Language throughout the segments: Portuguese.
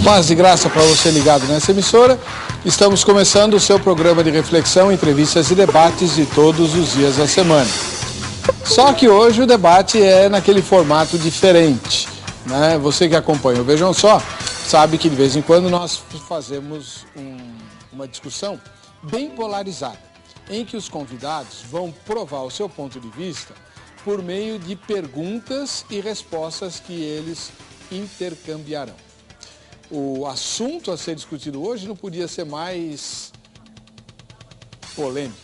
Paz e graça para você ligado nessa emissora. Estamos começando o seu programa de reflexão, entrevistas e debates de todos os dias da semana. Só que hoje o debate é naquele formato diferente, né? Você que acompanha o Vejam Só sabe que de vez em quando nós fazemos uma discussão bem polarizada, em que os convidados vão provar o seu ponto de vista por meio de perguntas e respostas que eles intercambiarão. O assunto a ser discutido hoje não podia ser mais polêmico.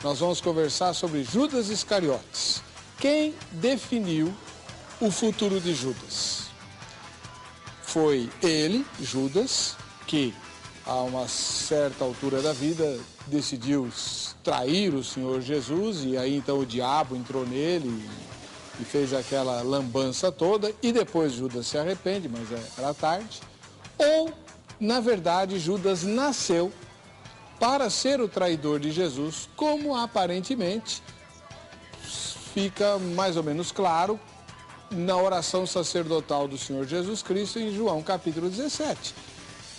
Nós vamos conversar sobre Judas Iscariotes. Quem definiu o futuro de Judas? Foi ele, Judas, que a uma certa altura da vida decidiu trair o Senhor Jesus, e aí então o diabo entrou nele e fez aquela lambança toda, e depois Judas se arrepende, mas era tarde. Ou, na verdade, Judas nasceu para ser o traidor de Jesus, como aparentemente fica mais ou menos claro na oração sacerdotal do Senhor Jesus Cristo em João capítulo 17.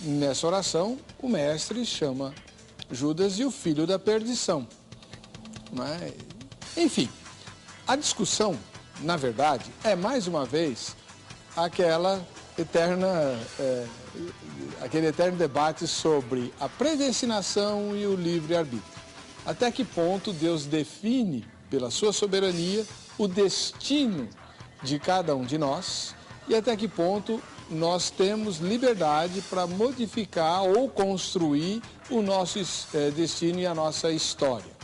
Nessa oração, o mestre chama Judas de o filho da perdição. Mas, enfim, a discussão, na verdade, é mais uma vez aquele eterno debate sobre a predestinação e o livre-arbítrio. Até que ponto Deus define, pela sua soberania, o destino de cada um de nós, e até que ponto nós temos liberdade para modificar ou construir o nosso destino e a nossa história.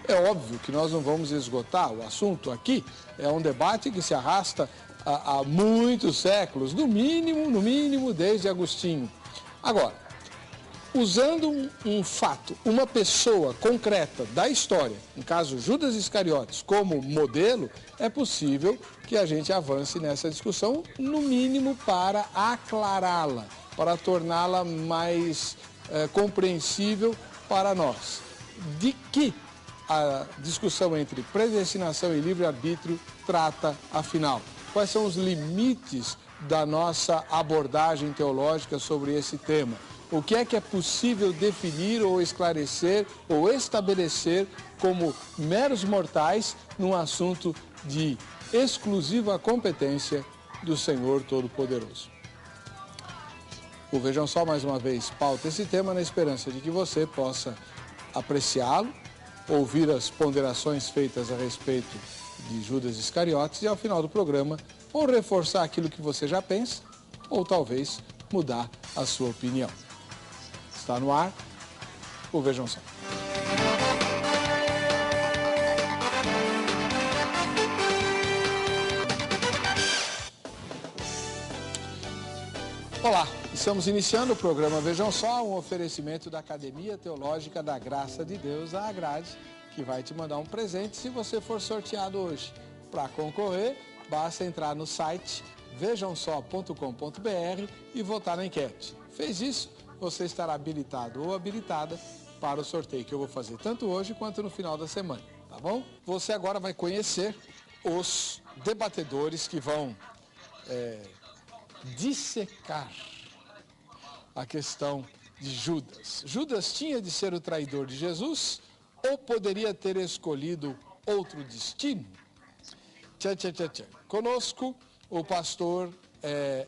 É óbvio que nós não vamos esgotar o assunto aqui, é um debate que se arrasta há muitos séculos, no mínimo desde Agostinho. Agora, usando um fato, uma pessoa concreta da história, no caso Judas Iscariotes, como modelo, é possível que a gente avance nessa discussão, no mínimo para aclará-la, para torná-la mais compreensível para nós. De que a discussão entre predestinação e livre-arbítrio trata, afinal? Quais são os limites da nossa abordagem teológica sobre esse tema? O que é possível definir ou esclarecer ou estabelecer como meros mortais num assunto de exclusiva competência do Senhor Todo-Poderoso? O Vejam Só, mais uma vez, pauta esse tema na esperança de que você possa apreciá-lo, ouvir as ponderações feitas a respeito de Judas Iscariotes e, ao final do programa, ou reforçar aquilo que você já pensa, ou talvez mudar a sua opinião. Está no ar o Vejam Só. Olá, estamos iniciando o programa Vejam Só, um oferecimento da Academia Teológica da Graça de Deus, a Agrade, que vai te mandar um presente se você for sorteado hoje. Para concorrer, basta entrar no site vejamsó.com.br e votar na enquete. Fez isso, você estará habilitado ou habilitada para o sorteio que eu vou fazer tanto hoje quanto no final da semana, tá bom? Você agora vai conhecer os debatedores que vão dissecar a questão de Judas. Judas tinha de ser o traidor de Jesus ou poderia ter escolhido outro destino? Conosco o pastor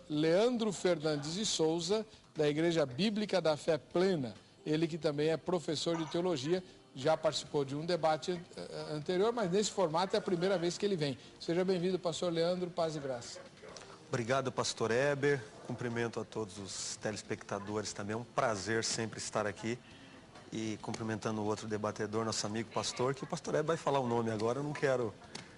Leandro Fernandes de Souza, da Igreja Bíblica da Fé Plena. Ele que também é professor de teologia, já participou de um debate anterior, mas nesse formato é a primeira vez que ele vem. Seja bem-vindo, pastor Leandro, paz e graça. Obrigado, pastor Heber. Cumprimento a todos os telespectadores também. É um prazer sempre estar aqui. E cumprimentando o outro debatedor, nosso amigo pastor, que o pastor Heber vai falar o nome agora, eu não quero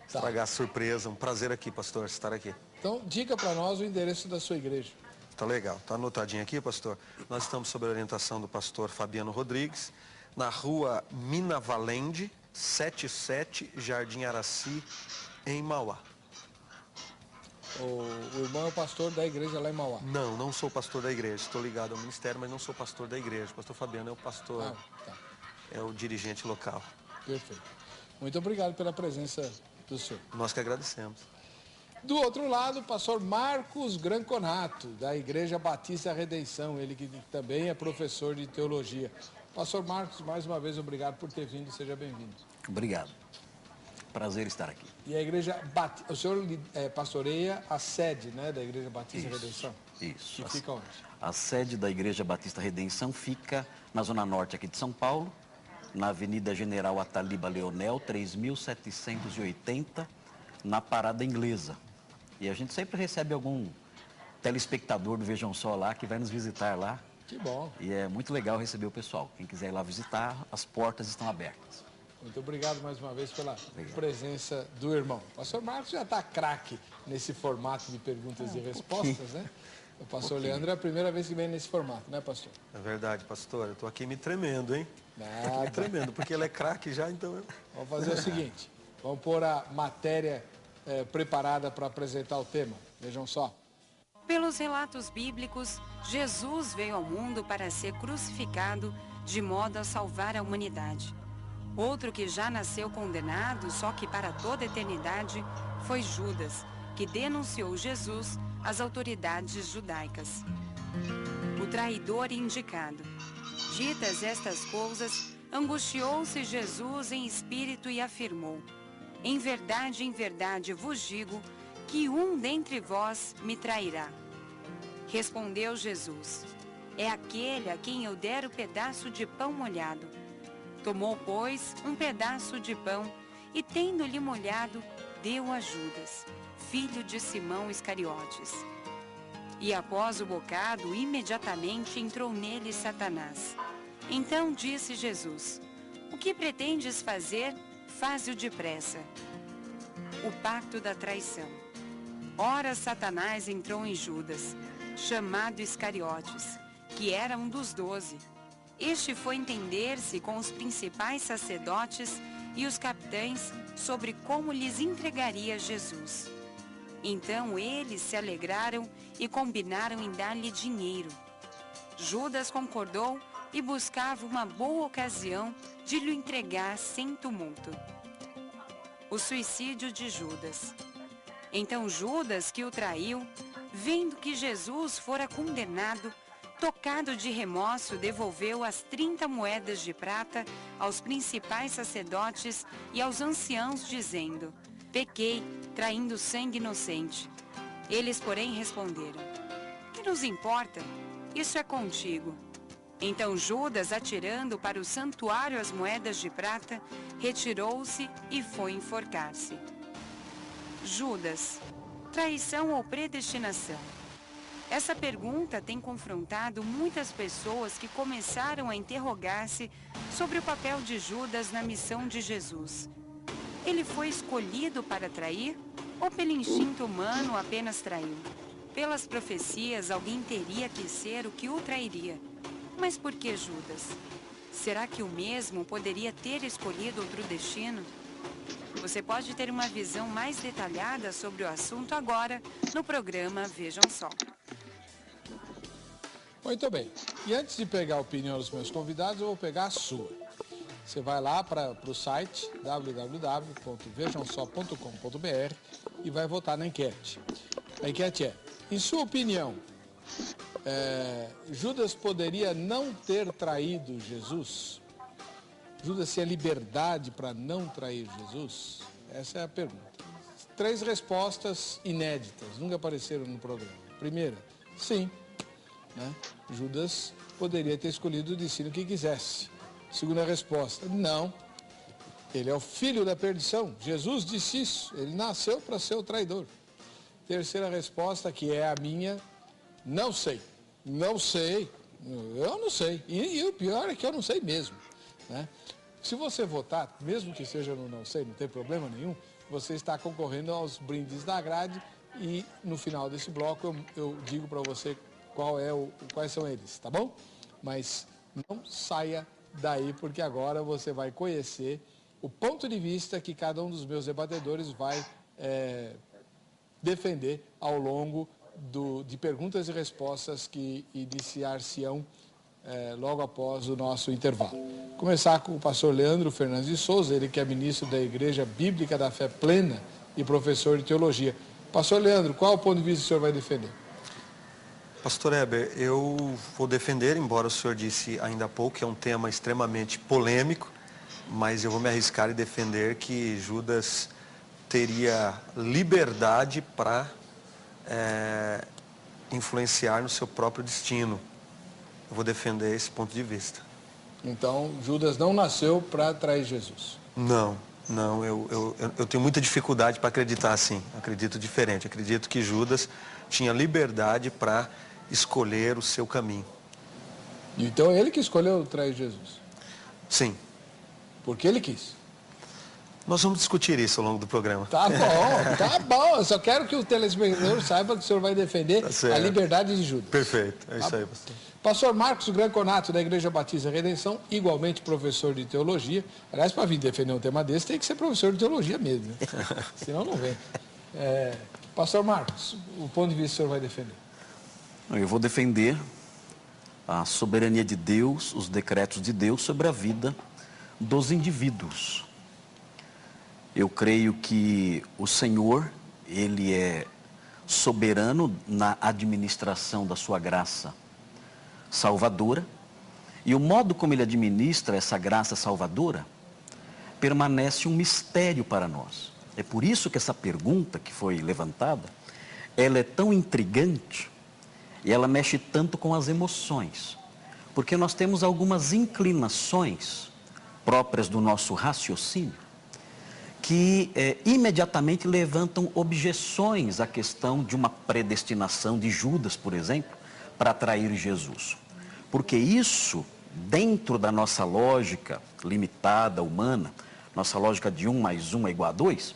estragar a surpresa. Um prazer aqui, pastor, estar aqui. Então, diga para nós o endereço da sua igreja. Tá legal, tá anotadinho aqui, pastor. Nós estamos sob a orientação do pastor Fabiano Rodrigues, na rua Mina Valende, 77, Jardim Araci, em Mauá. O irmão é o pastor da igreja lá em Mauá? Não sou pastor da igreja. Estou ligado ao ministério, mas não sou pastor da igreja. O pastor Fabiano é o pastor, é o dirigente local. Perfeito. Muito obrigado pela presença do senhor. Nós que agradecemos. Do outro lado, o pastor Marcos Granconato, da Igreja Batista Redenção, ele que também é professor de teologia. Pastor Marcos, mais uma vez, obrigado por ter vindo, seja bem-vindo. Obrigado. Prazer estar aqui. E a Igreja Batista, o senhor pastoreia a sede, né, da Igreja Batista Redenção? Isso. Que fica onde? A sede da Igreja Batista Redenção fica na Zona Norte aqui de São Paulo, na Avenida General Ataliba Leonel, 3780, na Parada Inglesa. E a gente sempre recebe algum telespectador do Vejam Só lá que vai nos visitar lá. Que bom. E é muito legal receber o pessoal. Quem quiser ir lá visitar, as portas estão abertas. Muito obrigado mais uma vez pela presença do irmão. O pastor Marcos já está craque nesse formato de perguntas e respostas, né? O pastor Leandro é a primeira vez que vem nesse formato, né, pastor? É verdade, pastor. Eu estou aqui me tremendo, hein? Nada. Me tremendo, porque ele é craque já, então... Vamos fazer o seguinte, vamos pôr a matéria preparada para apresentar o tema. Vejam só. Pelos relatos bíblicos, Jesus veio ao mundo para ser crucificado de modo a salvar a humanidade. Outro que já nasceu condenado, só que para toda a eternidade, foi Judas, que denunciou Jesus às autoridades judaicas. O traidor indicado. Ditas estas coisas, angustiou-se Jesus em espírito e afirmou: em verdade vos digo que um dentre vós me trairá. Respondeu Jesus: é aquele a quem eu der o pedaço de pão molhado. Tomou, pois, um pedaço de pão e, tendo-lhe molhado, deu a Judas, filho de Simão Iscariotes. E após o bocado, imediatamente entrou nele Satanás. Então disse Jesus: o que pretendes fazer, faze-o depressa. O pacto da traição. Ora, Satanás entrou em Judas, chamado Iscariotes, que era um dos 12. Este foi entender-se com os principais sacerdotes e os capitães sobre como lhes entregaria Jesus. Então eles se alegraram e combinaram em dar-lhe dinheiro. Judas concordou e buscava uma boa ocasião de lhe entregar sem tumulto. O suicídio de Judas. Então Judas, que o traiu, vendo que Jesus fora condenado, tocado de remorso, devolveu as 30 moedas de prata aos principais sacerdotes e aos anciãos, dizendo: pequei, traindo sangue inocente. Eles, porém, responderam: que nos importa? Isso é contigo. Então Judas, atirando para o santuário as moedas de prata, retirou-se e foi enforcar-se. Judas, traição ou predestinação? Essa pergunta tem confrontado muitas pessoas que começaram a interrogar-se sobre o papel de Judas na missão de Jesus. Ele foi escolhido para trair ou pelo instinto humano apenas traiu? Pelas profecias, alguém teria que ser o que o trairia. Mas por que Judas? Será que o mesmo poderia ter escolhido outro destino? Você pode ter uma visão mais detalhada sobre o assunto agora no programa Vejam Só. Muito bem. E antes de pegar a opinião dos meus convidados, eu vou pegar a sua. Você vai lá para o site www.vejamsó.com.br e vai votar na enquete. A enquete é: em sua opinião, Judas poderia não ter traído Jesus? Judas tinha liberdade para não trair Jesus? Essa é a pergunta. 3 respostas inéditas, nunca apareceram no programa. Primeira, sim. Judas poderia ter escolhido o destino que quisesse. Segunda resposta, não. Ele é o filho da perdição. Jesus disse isso. Ele nasceu para ser o traidor. Terceira resposta, que é a minha, não sei. Não sei. Eu não sei. E o pior é que eu não sei mesmo. Se você votar, mesmo que seja no não sei, não tem problema nenhum, você está concorrendo aos brindes da grade e no final desse bloco eu digo para você quais são eles, tá bom? Mas não saia daí, porque agora você vai conhecer o ponto de vista que cada um dos meus debatedores vai defender ao longo de perguntas e respostas que iniciar-se-ão logo após o nosso intervalo. Começar com o pastor Leandro Fernandes de Souza, ele que é ministro da Igreja Bíblica da Fé Plena e professor de teologia. Pastor Leandro, qual o ponto de vista que o senhor vai defender? Pastor Heber, eu vou defender, embora o senhor disse ainda há pouco que é um tema extremamente polêmico, mas eu vou me arriscar e defender que Judas teria liberdade para influenciar no seu próprio destino. Eu vou defender esse ponto de vista. Então, Judas não nasceu para trair Jesus. Não, eu tenho muita dificuldade para acreditar assim. Acredito diferente. Acredito que Judas tinha liberdade para escolher o seu caminho. Então, ele que escolheu trair Jesus. Sim. Porque ele quis. Nós vamos discutir isso ao longo do programa. Tá bom. Eu só quero que o telespectador saiba que o senhor vai defender a liberdade de Judas. Perfeito, é isso aí, pastor. Pastor Marcos Granconato, da Igreja Batista Redenção, igualmente professor de teologia. Aliás, para vir defender um tema desse, tem que ser professor de teologia mesmo, né? Senão não vem. Pastor Marcos, o ponto de vista que o senhor vai defender? Eu vou defender a soberania de Deus, os decretos de Deus sobre a vida dos indivíduos. Eu creio que o Senhor, Ele é soberano na administração da sua graça salvadora, e o modo como Ele administra essa graça salvadora permanece um mistério para nós. É por isso que essa pergunta que foi levantada, ela é tão intrigante e ela mexe tanto com as emoções, porque nós temos algumas inclinações próprias do nosso raciocínio que imediatamente levantam objeções à questão de uma predestinação de Judas, por exemplo, para atrair Jesus. Porque isso, dentro da nossa lógica limitada, humana, nossa lógica de 1 mais 1 é igual a 2,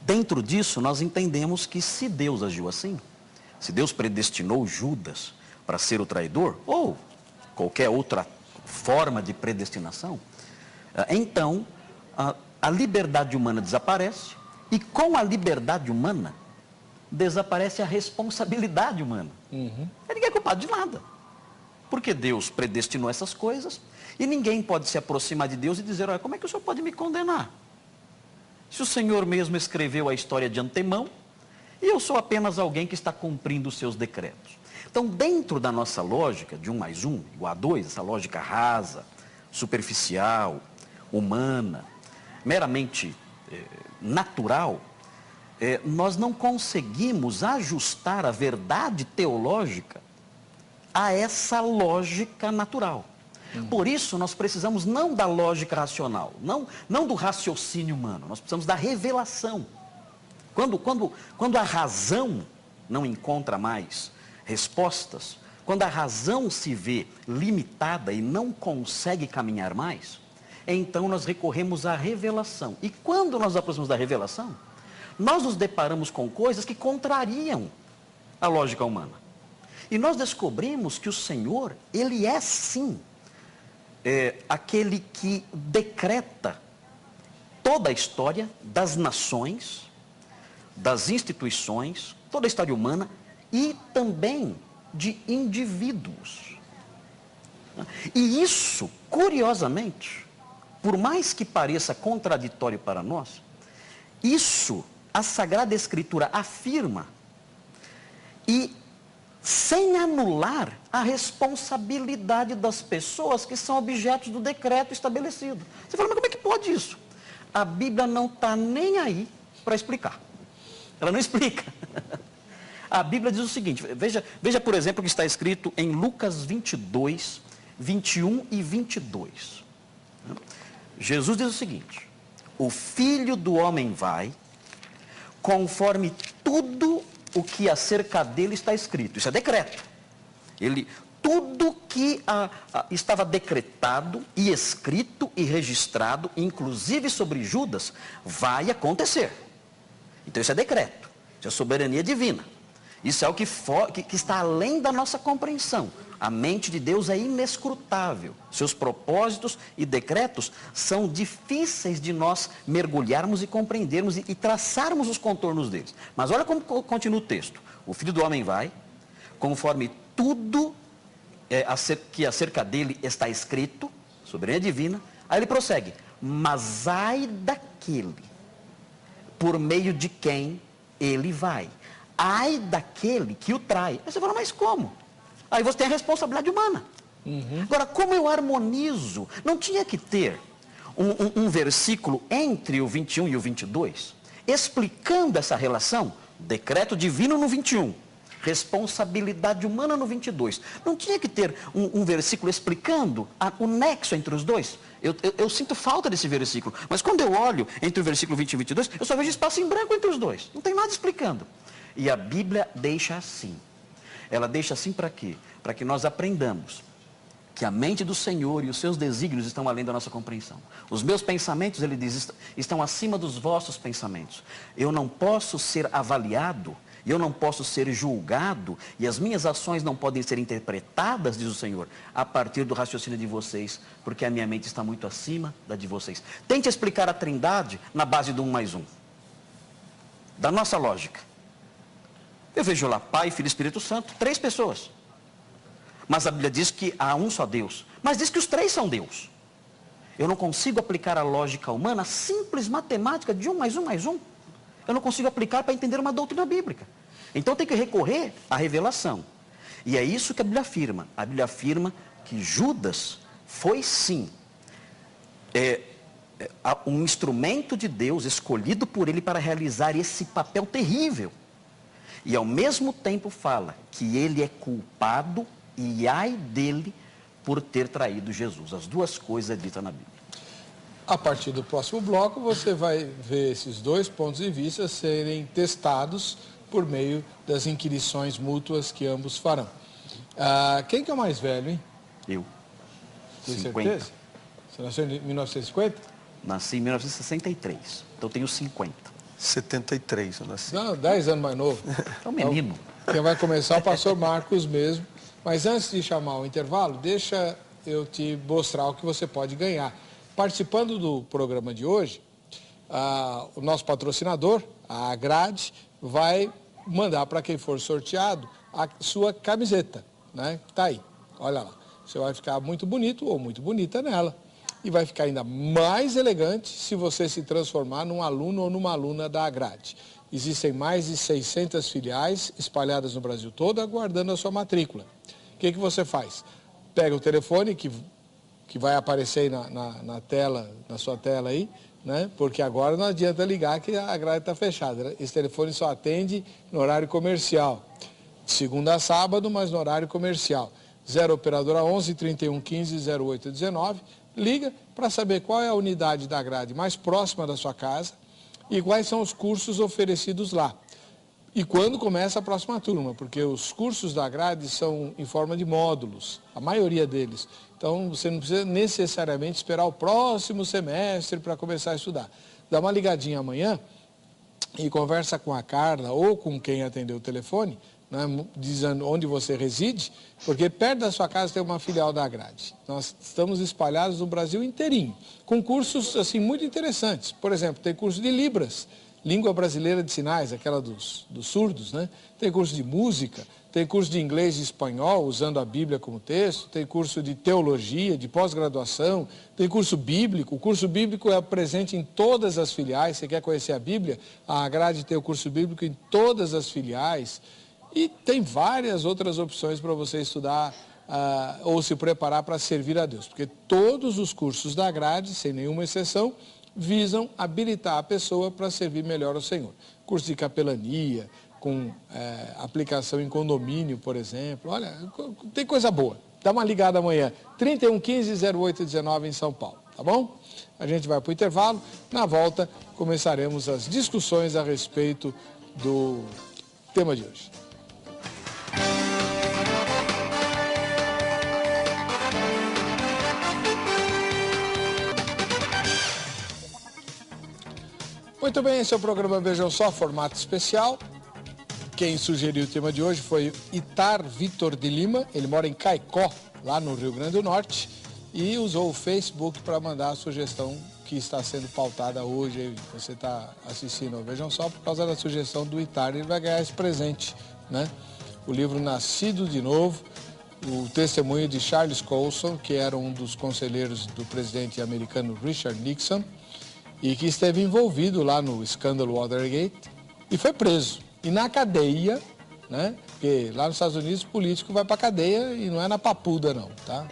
dentro disso nós entendemos que se Deus agiu assim, se Deus predestinou Judas para ser o traidor, ou qualquer outra forma de predestinação, então a liberdade humana desaparece, e com a liberdade humana desaparece a responsabilidade humana. Ninguém é culpado de nada, porque Deus predestinou essas coisas, e ninguém pode se aproximar de Deus e dizer: olha, como é que o senhor pode me condenar? Se o Senhor mesmo escreveu a história de antemão, e eu sou apenas alguém que está cumprindo os seus decretos. Então, dentro da nossa lógica de 1 mais 1 igual a 2, essa lógica rasa, superficial, humana, meramente natural, nós não conseguimos ajustar a verdade teológica a essa lógica natural. Por isso, nós precisamos não da lógica racional, não do raciocínio humano, nós precisamos da revelação. Quando a razão não encontra mais respostas, quando a razão se vê limitada e não consegue caminhar mais, então nós recorremos à revelação. E quando nós nos aproximamos da revelação, nós nos deparamos com coisas que contrariam a lógica humana. E nós descobrimos que o Senhor, Ele é sim aquele que decreta toda a história das nações, das instituições, toda a história humana e também de indivíduos. E isso, curiosamente, por mais que pareça contraditório para nós, isso a Sagrada Escritura afirma, e sem anular a responsabilidade das pessoas que são objetos do decreto estabelecido. Você fala, mas como é que pode isso? A Bíblia não está nem aí para explicar. Ela não explica. A Bíblia diz o seguinte, veja por exemplo o que está escrito em Lucas 22, 21 e 22. Jesus diz o seguinte: o Filho do Homem vai, conforme tudo o que acerca dele está escrito. Isso é decreto. Tudo que estava decretado e escrito e registrado, inclusive sobre Judas, vai acontecer. Então isso é decreto, isso é soberania divina. Isso é o que está além da nossa compreensão. A mente de Deus é inescrutável. Seus propósitos e decretos são difíceis de nós mergulharmos e compreendermos e traçarmos os contornos deles. Mas olha como continua o texto. O Filho do Homem vai, conforme tudo que acerca dele está escrito, soberania divina. Aí ele prossegue: mas ai daquele por meio de quem ele vai. Ai daquele que o trai. Aí você fala, mas como? Aí você tem a responsabilidade humana. Agora, como eu harmonizo? Não tinha que ter um versículo entre o 21 e o 22, explicando essa relação? Decreto divino no 21, responsabilidade humana no 22. Não tinha que ter um versículo explicando o nexo entre os dois? Eu sinto falta desse versículo, mas quando eu olho entre o versículo 20 e 22, eu só vejo espaço em branco entre os dois. Não tem nada explicando. E a Bíblia deixa assim. Ela deixa assim para quê? Para que nós aprendamos que a mente do Senhor e os seus desígnios estão além da nossa compreensão. Os meus pensamentos, ele diz, estão acima dos vossos pensamentos. Eu não posso ser avaliado, eu não posso ser julgado, e as minhas ações não podem ser interpretadas, diz o Senhor, a partir do raciocínio de vocês, porque a minha mente está muito acima da de vocês. Tente explicar a Trindade na base do 1 mais 1. Da nossa lógica. Eu vejo lá Pai, Filho e Espírito Santo, 3 pessoas. Mas a Bíblia diz que há um só Deus. Mas diz que os 3 são Deus. Eu não consigo aplicar a lógica humana, a simples matemática de 1 mais 1 mais 1. Eu não consigo aplicar para entender uma doutrina bíblica. Então tem que recorrer à revelação. E é isso que a Bíblia afirma. A Bíblia afirma que Judas foi sim um instrumento de Deus escolhido por ele para realizar esse papel terrível. E ao mesmo tempo fala que ele é culpado e ai dele por ter traído Jesus. As duas coisas é dita na Bíblia. A partir do próximo bloco, você vai ver esses 2 pontos de vista serem testados por meio das inquirições mútuas que ambos farão. Quem que é o mais velho, hein? Eu. Tem 50. certeza? Você nasceu em 1950? Nasci em 1963, então tenho 50. 73 eu nasci. Não, 10 anos mais novo. É um menino. Quem vai começar é o pastor Marcos mesmo. Mas antes de chamar o intervalo, deixa eu te mostrar o que você pode ganhar. Participando do programa de hoje, o nosso patrocinador, a Agrade, vai mandar para quem for sorteado a sua camiseta, né? Tá aí, olha lá. Você vai ficar muito bonito ou muito bonita nela. E vai ficar ainda mais elegante se você se transformar num aluno ou numa aluna da Agrade. Existem mais de 600 filiais espalhadas no Brasil todo, aguardando a sua matrícula. O que você faz? Pega o telefone que vai aparecer aí na tela, na sua tela aí, né? Porque agora não adianta ligar que a grade está fechada, né? Esse telefone só atende no horário comercial. De segunda a sábado, mas no horário comercial. 0 operadora 11 31 15 08 19. Liga para saber qual é a unidade da grade mais próxima da sua casa e quais são os cursos oferecidos lá. E quando começa a próxima turma, porque os cursos da grade são em forma de módulos, a maioria deles. Então, você não precisa necessariamente esperar o próximo semestre para começar a estudar. Dá uma ligadinha amanhã e conversa com a Carla ou com quem atendeu o telefone, né, dizendo onde você reside, porque perto da sua casa tem uma filial da Agrade. Nós estamos espalhados no Brasil inteirinho, com cursos assim, muito interessantes. Por exemplo, tem curso de Libras, língua brasileira de sinais, aquela dos surdos, né? Tem curso de música, tem curso de inglês e espanhol, usando a Bíblia como texto, tem curso de teologia, de pós-graduação, tem curso bíblico. O curso bíblico é presente em todas as filiais. Você quer conhecer a Bíblia? A Agrade tem o curso bíblico em todas as filiais. E tem várias outras opções para você estudar ou se preparar para servir a Deus. Porque todos os cursos da Agrade, sem nenhuma exceção, visam habilitar a pessoa para servir melhor ao Senhor. Curso de capelania, com aplicação em condomínio, por exemplo. Olha, tem coisa boa. Dá uma ligada amanhã, 31 15 08 19 em São Paulo, tá bom? A gente vai para o intervalo. Na volta, começaremos as discussões a respeito do tema de hoje. Muito bem, esse é o programa Vejam Só, formato especial. Quem sugeriu o tema de hoje foi Itar Vitor de Lima. Ele mora em Caicó, lá no Rio Grande do Norte, e usou o Facebook para mandar a sugestão que está sendo pautada hoje. Você está assistindo ao Vejam Só por causa da sugestão do Itar. Ele vai ganhar esse presente, né? O livro Nascido de Novo, o testemunho de Charles Colson, que era um dos conselheiros do presidente americano Richard Nixon, e que esteve envolvido lá no escândalo Watergate, e foi preso. E na cadeia, né? Porque lá nos Estados Unidos o político vai para cadeia e não é na papuda não, tá?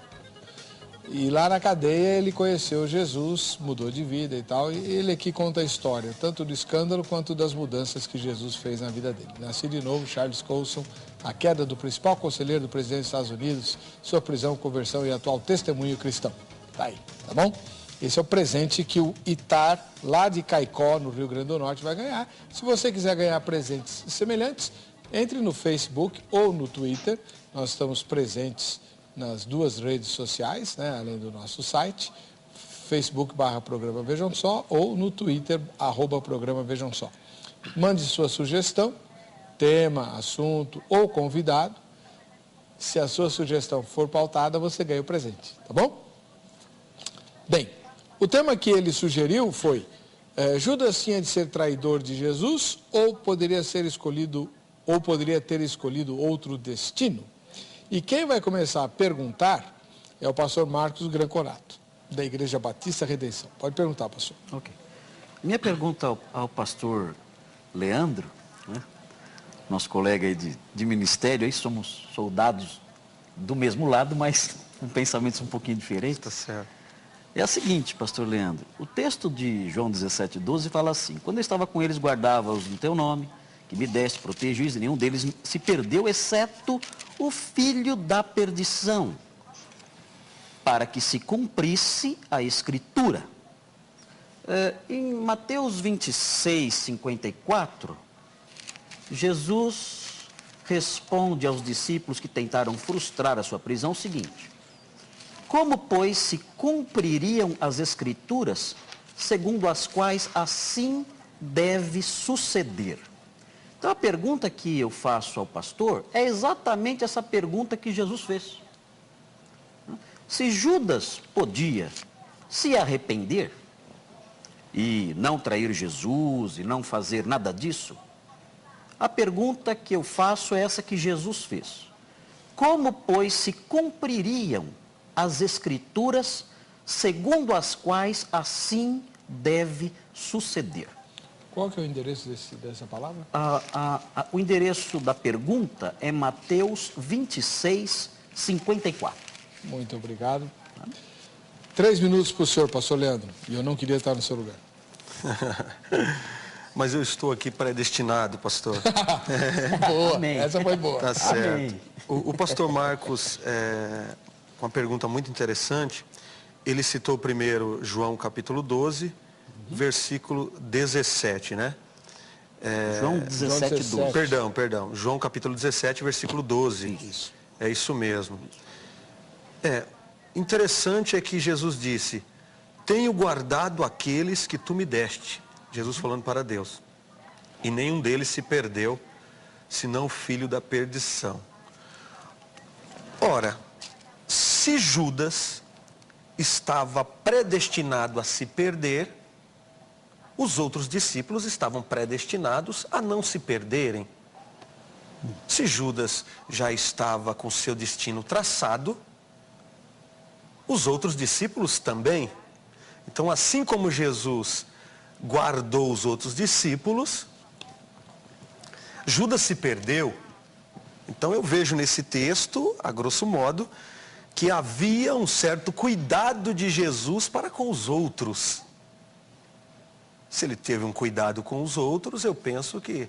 E lá na cadeia ele conheceu Jesus, mudou de vida e tal, e ele aqui conta a história, tanto do escândalo quanto das mudanças que Jesus fez na vida dele. Nascido de novo, Charles Colson, a queda do principal conselheiro do presidente dos Estados Unidos, sua prisão, conversão e atual testemunho cristão. Tá aí, tá bom? Esse é o presente que o Itar, lá de Caicó, no Rio Grande do Norte, vai ganhar. Se você quiser ganhar presentes semelhantes, entre no Facebook ou no Twitter. Nós estamos presentes nas duas redes sociais, né, além do nosso site, Facebook/Programa Vejam Só ou no Twitter, @Programa Vejam Só. Mande sua sugestão, tema, assunto ou convidado. Se a sua sugestão for pautada, você ganha o presente, tá bom? Bem, o tema que ele sugeriu foi: Judas tinha de ser traidor de Jesus ou poderia ter escolhido outro destino? E quem vai começar a perguntar é o pastor Marcos Granconato, da Igreja Batista Redenção. Pode perguntar, pastor. Ok. Minha pergunta ao pastor Leandro, né, nosso colega aí de ministério, aí somos soldados do mesmo lado, mas com pensamentos um pouquinho diferentes. Tá certo. É a seguinte, pastor Leandro, o texto de João 17:12 fala assim: quando eu estava com eles, guardava-os no teu nome, que me deste, protege-os, e nenhum deles se perdeu, exceto o filho da perdição, para que se cumprisse a Escritura. Em Mateus 26:54, Jesus responde aos discípulos que tentaram frustrar a sua prisão o seguinte: como, pois, se cumpririam as Escrituras, segundo as quais assim deve suceder? Então, a pergunta que eu faço ao pastor é exatamente essa pergunta que Jesus fez. Se Judas podia se arrepender e não trair Jesus e não fazer nada disso, a pergunta que eu faço é essa que Jesus fez: como, pois, se cumpririam as Escrituras segundo as quais assim deve suceder? Qual que é o endereço dessa palavra? O endereço da pergunta é Mateus 26:54. Muito obrigado. 3 minutos para o senhor, pastor Leandro. E eu não queria estar no seu lugar. Mas eu estou aqui predestinado, pastor. Boa, Amém. essa foi boa. Tá certo. Amém. O pastor Marcos, com uma pergunta muito interessante, ele citou primeiro João capítulo 12, versículo 17, né? João 17:12. Perdão. João capítulo 17, versículo 12. Isso. É isso mesmo. Interessante é que Jesus disse: tenho guardado aqueles que tu me deste. Jesus falando para Deus. E nenhum deles se perdeu, senão o filho da perdição. Ora, se Judas estava predestinado a se perder, os outros discípulos estavam predestinados a não se perderem. Se Judas já estava com seu destino traçado, os outros discípulos também. Então, assim como Jesus guardou os outros discípulos, Judas se perdeu. Então eu vejo nesse texto, a grosso modo, que havia um certo cuidado de Jesus para com os outros. Se ele teve um cuidado com os outros, eu penso que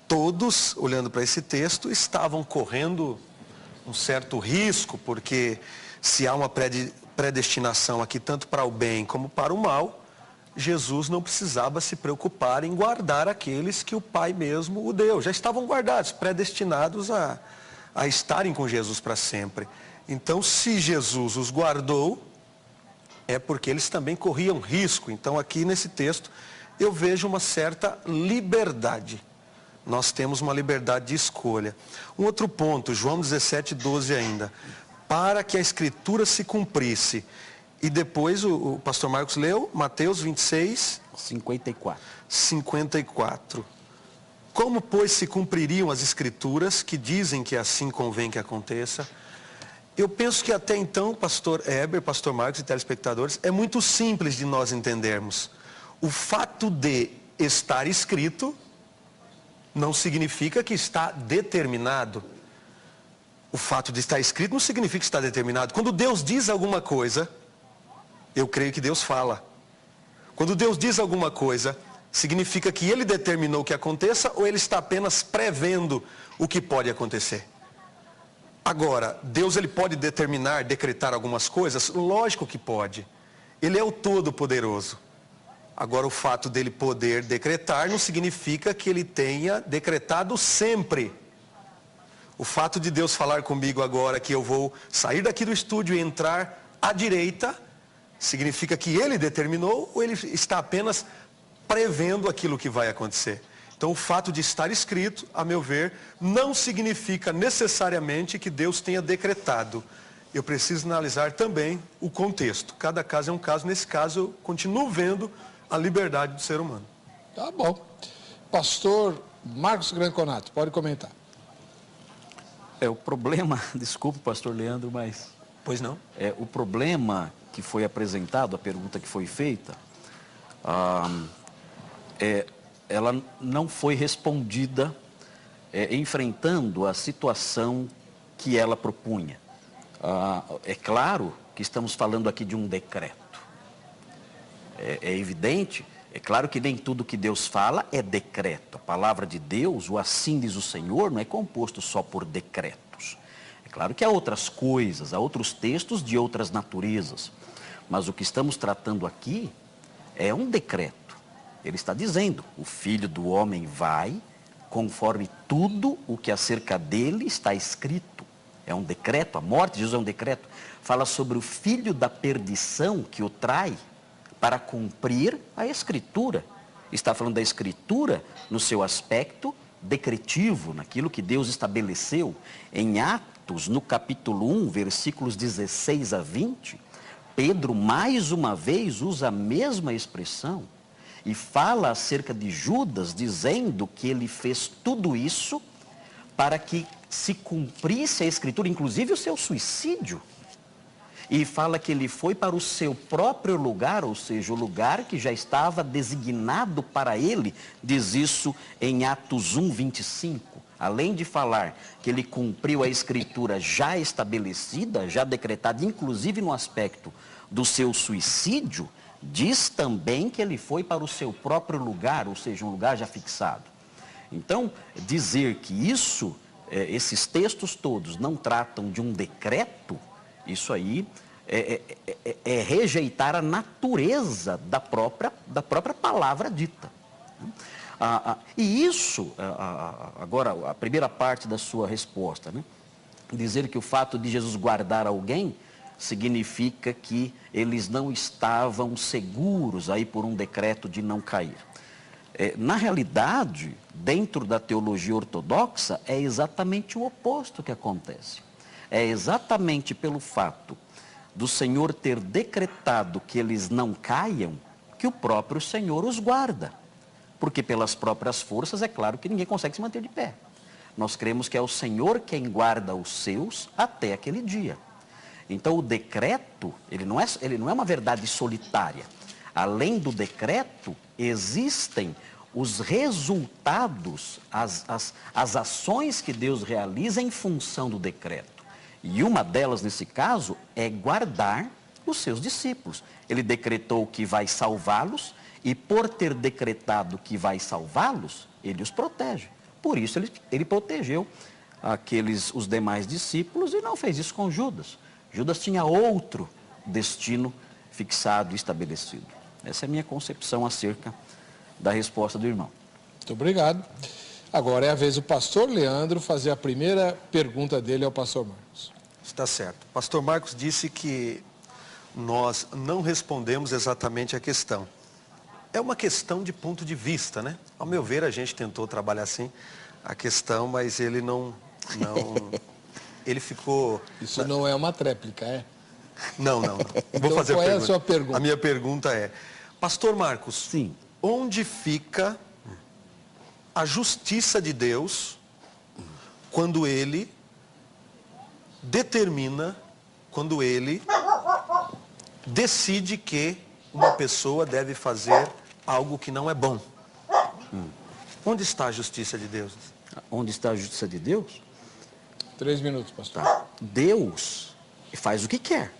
todos, olhando para esse texto, estavam correndo um certo risco, porque se há uma predestinação aqui tanto para o bem como para o mal, Jesus não precisava se preocupar em guardar aqueles que o Pai mesmo o deu. Já estavam guardados, predestinados a estarem com Jesus para sempre. Então, se Jesus os guardou, é porque eles também corriam risco. Então, aqui nesse texto, eu vejo uma certa liberdade. Nós temos uma liberdade de escolha. Um outro ponto, João 17:12 ainda. Para que a Escritura se cumprisse. E depois o pastor Marcos leu Mateus 56:54. Como, pois, se cumpririam as Escrituras que dizem que assim convém que aconteça? Eu penso que até então, pastor Heber, pastor Marcos e telespectadores, é muito simples de nós entendermos. O fato de estar escrito não significa que está determinado. O fato de estar escrito não significa que está determinado. Quando Deus diz alguma coisa, eu creio que Deus fala. Quando Deus diz alguma coisa, significa que Ele determinou que aconteça ou Ele está apenas prevendo o que pode acontecer. Agora, Deus ele pode determinar, decretar algumas coisas? Lógico que pode. Ele é o Todo-Poderoso. Agora, o fato dele poder decretar não significa que ele tenha decretado sempre. O fato de Deus falar comigo agora que eu vou sair daqui do estúdio e entrar à direita, significa que ele determinou ou ele está apenas prevendo aquilo que vai acontecer? Então, o fato de estar escrito, a meu ver, não significa necessariamente que Deus tenha decretado. Eu preciso analisar também o contexto. Cada caso é um caso. Nesse caso, eu continuo vendo a liberdade do ser humano. Tá bom. Pastor Marcos Granconato, pode comentar. O problema, desculpe, pastor Leandro, mas... Pois não? O problema que foi apresentado, a pergunta que foi feita, ela não foi respondida enfrentando a situação que ela propunha. É claro que estamos falando aqui de um decreto. É evidente, é claro que nem tudo que Deus fala é decreto. A palavra de Deus, o assim diz o Senhor, não é composto só por decretos. É claro que há outras coisas, há outros textos de outras naturezas. Mas o que estamos tratando aqui é um decreto. Ele está dizendo, o Filho do Homem vai conforme tudo o que acerca dele está escrito. É um decreto, a morte de Jesus é um decreto. Fala sobre o filho da perdição que o trai para cumprir a Escritura. Está falando da Escritura no seu aspecto decretivo, naquilo que Deus estabeleceu. Em Atos, no capítulo 1, versículos 16 a 20, Pedro mais uma vez usa a mesma expressão e fala acerca de Judas, dizendo que ele fez tudo isso para que se cumprisse a Escritura, inclusive o seu suicídio. E fala que ele foi para o seu próprio lugar, ou seja, o lugar que já estava designado para ele, diz isso em Atos 1, 25. Além de falar que ele cumpriu a Escritura já estabelecida, já decretada, inclusive no aspecto do seu suicídio, diz também que ele foi para o seu próprio lugar, ou seja, um lugar já fixado. Então, dizer que isso, esses textos todos não tratam de um decreto, isso aí é rejeitar a natureza da própria palavra dita. E isso, agora, a primeira parte da sua resposta, né? Dizer que o fato de Jesus guardar alguém significa que eles não estavam seguros aí por um decreto de não cair. Na realidade, dentro da teologia ortodoxa, é exatamente o oposto que acontece. É exatamente pelo fato do Senhor ter decretado que eles não caiam, que o próprio Senhor os guarda. Porque pelas próprias forças, é claro que ninguém consegue se manter de pé. Nós cremos que é o Senhor quem guarda os seus até aquele dia. Então o decreto, ele não é uma verdade solitária. Além do decreto, existem os resultados, as ações que Deus realiza em função do decreto. E uma delas, nesse caso, é guardar os seus discípulos. Ele decretou que vai salvá-los e por ter decretado que vai salvá-los, ele os protege. Por isso ele protegeu os demais discípulos e não fez isso com Judas. Judas tinha outro destino fixado e estabelecido. Essa é a minha concepção acerca da resposta do irmão. Muito obrigado. Agora é a vez do pastor Leandro fazer a primeira pergunta dele ao pastor Marcos. Está certo. O pastor Marcos disse que nós não respondemos exatamente a questão. É uma questão de ponto de vista, né? Ao meu ver, a gente tentou trabalhar assim a questão, mas ele não ele ficou... Isso não é uma tréplica, é? Não. Então, Vou fazer qual a pergunta. É a sua pergunta? A minha pergunta é, pastor Marcos, Sim. Onde fica a justiça de Deus quando Ele determina, quando Ele decide que uma pessoa deve fazer algo que não é bom? Onde está a justiça de Deus? Onde está a justiça de Deus? 3 minutos, pastor. Tá. Deus faz o que quer.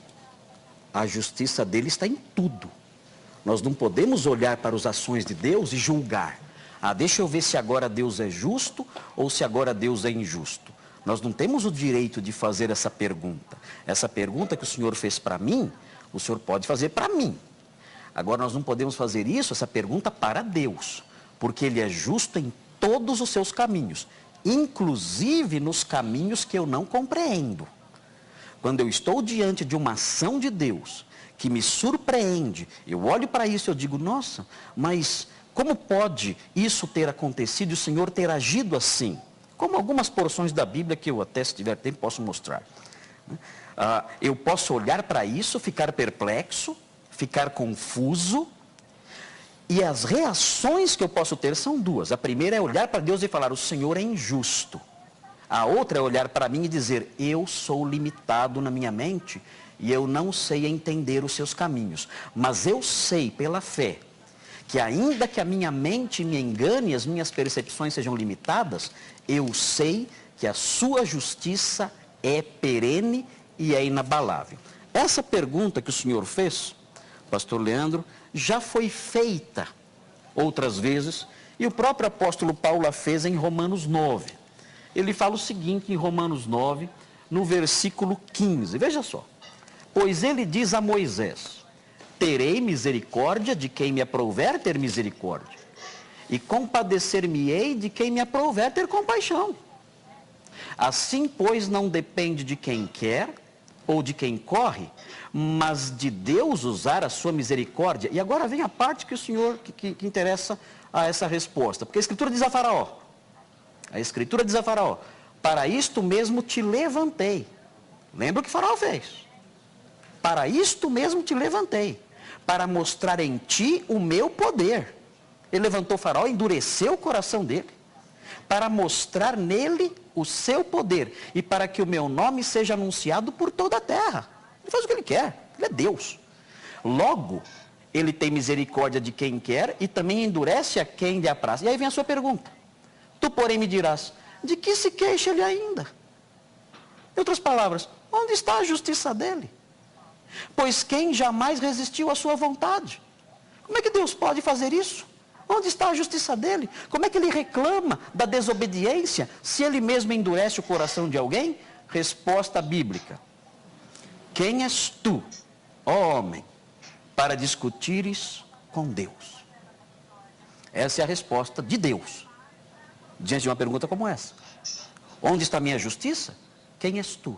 A justiça dele está em tudo. Nós não podemos olhar para as ações de Deus e julgar. Deixa eu ver se agora Deus é justo ou se agora Deus é injusto. Nós não temos o direito de fazer essa pergunta. Essa pergunta que o Senhor fez para mim, o Senhor pode fazer para mim. Agora nós não podemos fazer isso, essa pergunta para Deus. Porque Ele é justo em todos os seus caminhos. Inclusive nos caminhos que eu não compreendo. Quando eu estou diante de uma ação de Deus que me surpreende, eu olho para isso e eu digo, nossa, mas como pode isso ter acontecido e o Senhor ter agido assim? Como algumas porções da Bíblia que eu até, se tiver tempo, posso mostrar. Eu posso olhar para isso, ficar perplexo, ficar confuso, e as reações que eu posso ter são duas. A primeira é olhar para Deus e falar, o Senhor é injusto. A outra é olhar para mim e dizer, eu sou limitado na minha mente e eu não sei entender os seus caminhos. Mas eu sei pela fé que ainda que a minha mente me engane e as minhas percepções sejam limitadas, eu sei que a sua justiça é perene e é inabalável. Essa pergunta que o senhor fez, pastor Leandro, já foi feita outras vezes e o próprio apóstolo Paulo a fez em Romanos 9. Ele fala o seguinte em Romanos 9, no versículo 15, veja só. Pois ele diz a Moisés, terei misericórdia de quem me aprouver ter misericórdia, e compadecer-me-ei de quem me aprouver ter compaixão. Assim, pois, não depende de quem quer ou de quem corre, mas de Deus usar a sua misericórdia. E agora vem a parte que o Senhor, que interessa a essa resposta. Porque a Escritura diz a Faraó, para isto mesmo te levantei. Lembra o que Faraó fez? Para isto mesmo te levantei, para mostrar em ti o meu poder. Ele levantou Faraó, endureceu o coração dele, para mostrar nele o seu poder, e para que o meu nome seja anunciado por toda a terra. Ele faz o que ele quer, ele é Deus. Logo, ele tem misericórdia de quem quer, e também endurece a quem lhe apraz. E aí vem a sua pergunta. Tu, porém, me dirás, de que se queixa ele ainda? Em outras palavras, onde está a justiça dele? Pois quem jamais resistiu à sua vontade? Como é que Deus pode fazer isso? Onde está a justiça dele? Como é que ele reclama da desobediência se ele mesmo endurece o coração de alguém? Resposta bíblica. Quem és tu, ó homem, para discutires com Deus? Essa é a resposta de Deus, diante de uma pergunta como essa. Onde está a minha justiça? Quem és tu,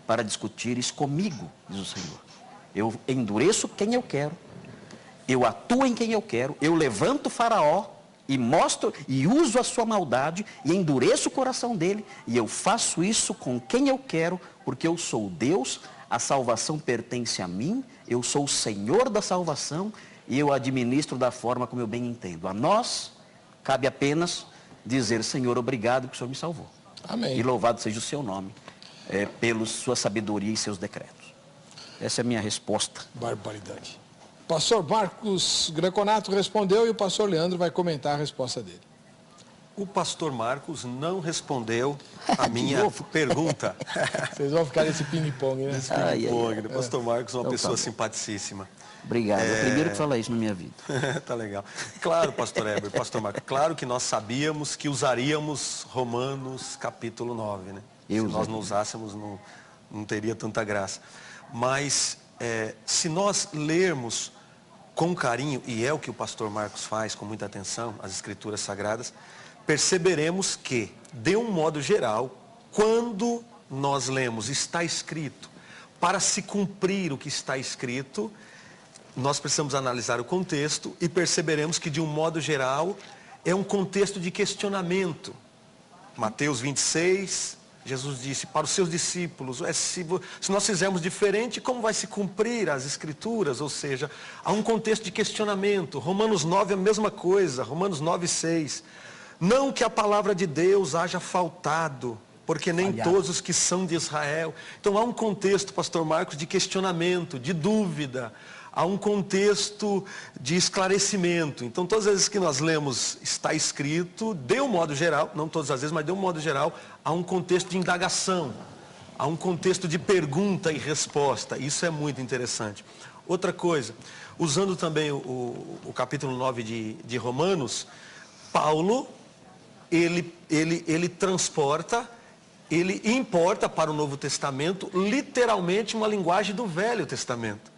para discutires comigo, diz o Senhor. Eu endureço quem eu quero, eu atuo em quem eu quero, eu levanto Faraó e mostro e uso a sua maldade e endureço o coração dele, e eu faço isso com quem eu quero, porque eu sou Deus, a salvação pertence a mim, eu sou o Senhor da salvação e eu administro da forma como eu bem entendo. A nós cabe apenas dizer, Senhor, obrigado que o Senhor me salvou. Amém. E louvado seja o seu nome, pela sua sabedoria e seus decretos. Essa é a minha resposta. Barbaridade. Pastor Marcos Greconato respondeu e o pastor Leandro vai comentar a resposta dele. O pastor Marcos não respondeu a minha pergunta. Vocês vão ficar nesse ping-pong, né? O pastor Marcos é uma pessoa simpaticíssima. Obrigado. É o primeiro que fala isso na minha vida. Tá legal. Claro, pastor Heber, pastor Marcos, claro que nós sabíamos que usaríamos Romanos capítulo 9, né? Se nós não usássemos, não teria tanta graça. Mas se nós lermos com carinho, e é o que o pastor Marcos faz com muita atenção, as escrituras sagradas, perceberemos que, de um modo geral, quando nós lemos está escrito, para se cumprir o que está escrito, nós precisamos analisar o contexto e perceberemos que, de um modo geral, é um contexto de questionamento. Mateus 26, Jesus disse para os seus discípulos, se nós fizermos diferente, como vai se cumprir as escrituras? Ou seja, há um contexto de questionamento. Romanos 9 é a mesma coisa, Romanos 9, 6. Não que a palavra de Deus haja faltado, porque nem todos os que são de Israel. Então há um contexto, pastor Marcos, de questionamento, de dúvida. há um contexto de esclarecimento. Então, todas as vezes que nós lemos está escrito, de um modo geral, não todas as vezes, mas de um modo geral, há um contexto de indagação, há um contexto de pergunta e resposta. Isso é muito interessante. Outra coisa, usando também o capítulo 9 de Romanos, Paulo, ele transporta, ele importa para o Novo Testamento literalmente uma linguagem do Velho Testamento.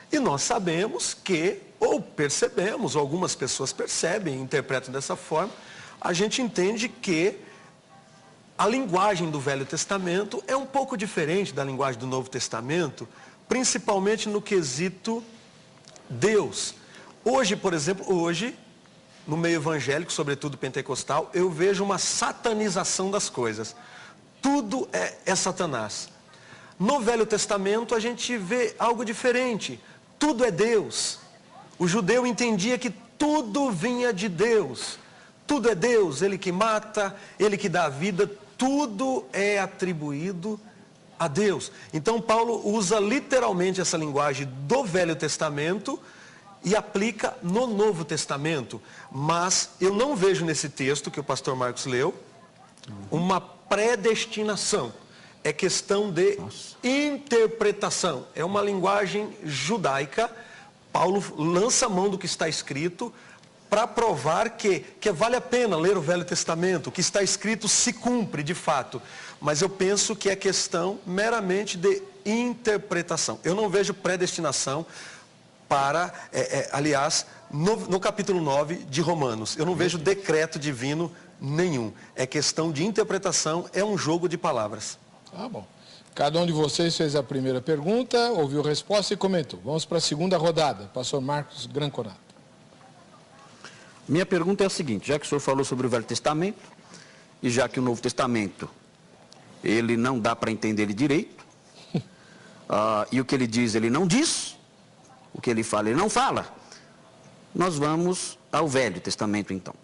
E nós sabemos que, ou percebemos, ou algumas pessoas percebem e interpretam dessa forma, a gente entende que a linguagem do Velho Testamento é um pouco diferente da linguagem do Novo Testamento, principalmente no quesito Deus. Hoje, por exemplo, no meio evangélico, sobretudo pentecostal, eu vejo uma satanização das coisas. Tudo é Satanás. No Velho Testamento a gente vê algo diferente. Tudo é Deus. O judeu entendia que tudo vinha de Deus. Tudo é Deus, Ele que mata, Ele que dá a vida, tudo é atribuído a Deus. Então Paulo usa literalmente essa linguagem do Velho Testamento e aplica no Novo Testamento. Mas eu não vejo nesse texto que o pastor Marcos leu uma predestinação. É questão de interpretação. É uma linguagem judaica. Paulo lança a mão do que está escrito para provar que vale a pena ler o Velho Testamento. O que está escrito se cumpre de fato. Mas eu penso que é questão meramente de interpretação. Eu não vejo predestinação para, aliás, no capítulo 9 de Romanos. Eu não vejo decreto divino nenhum. É questão de interpretação, é um jogo de palavras. Tá bom. Cada um de vocês fez a primeira pergunta, ouviu a resposta e comentou. Vamos para a segunda rodada. Pastor Marcos Granconato. Minha pergunta é a seguinte, já que o senhor falou sobre o Velho Testamento, e já que o Novo Testamento, ele não dá para entender ele direito, e o que ele diz, ele não diz, o que ele fala, ele não fala, nós vamos ao Velho Testamento, então.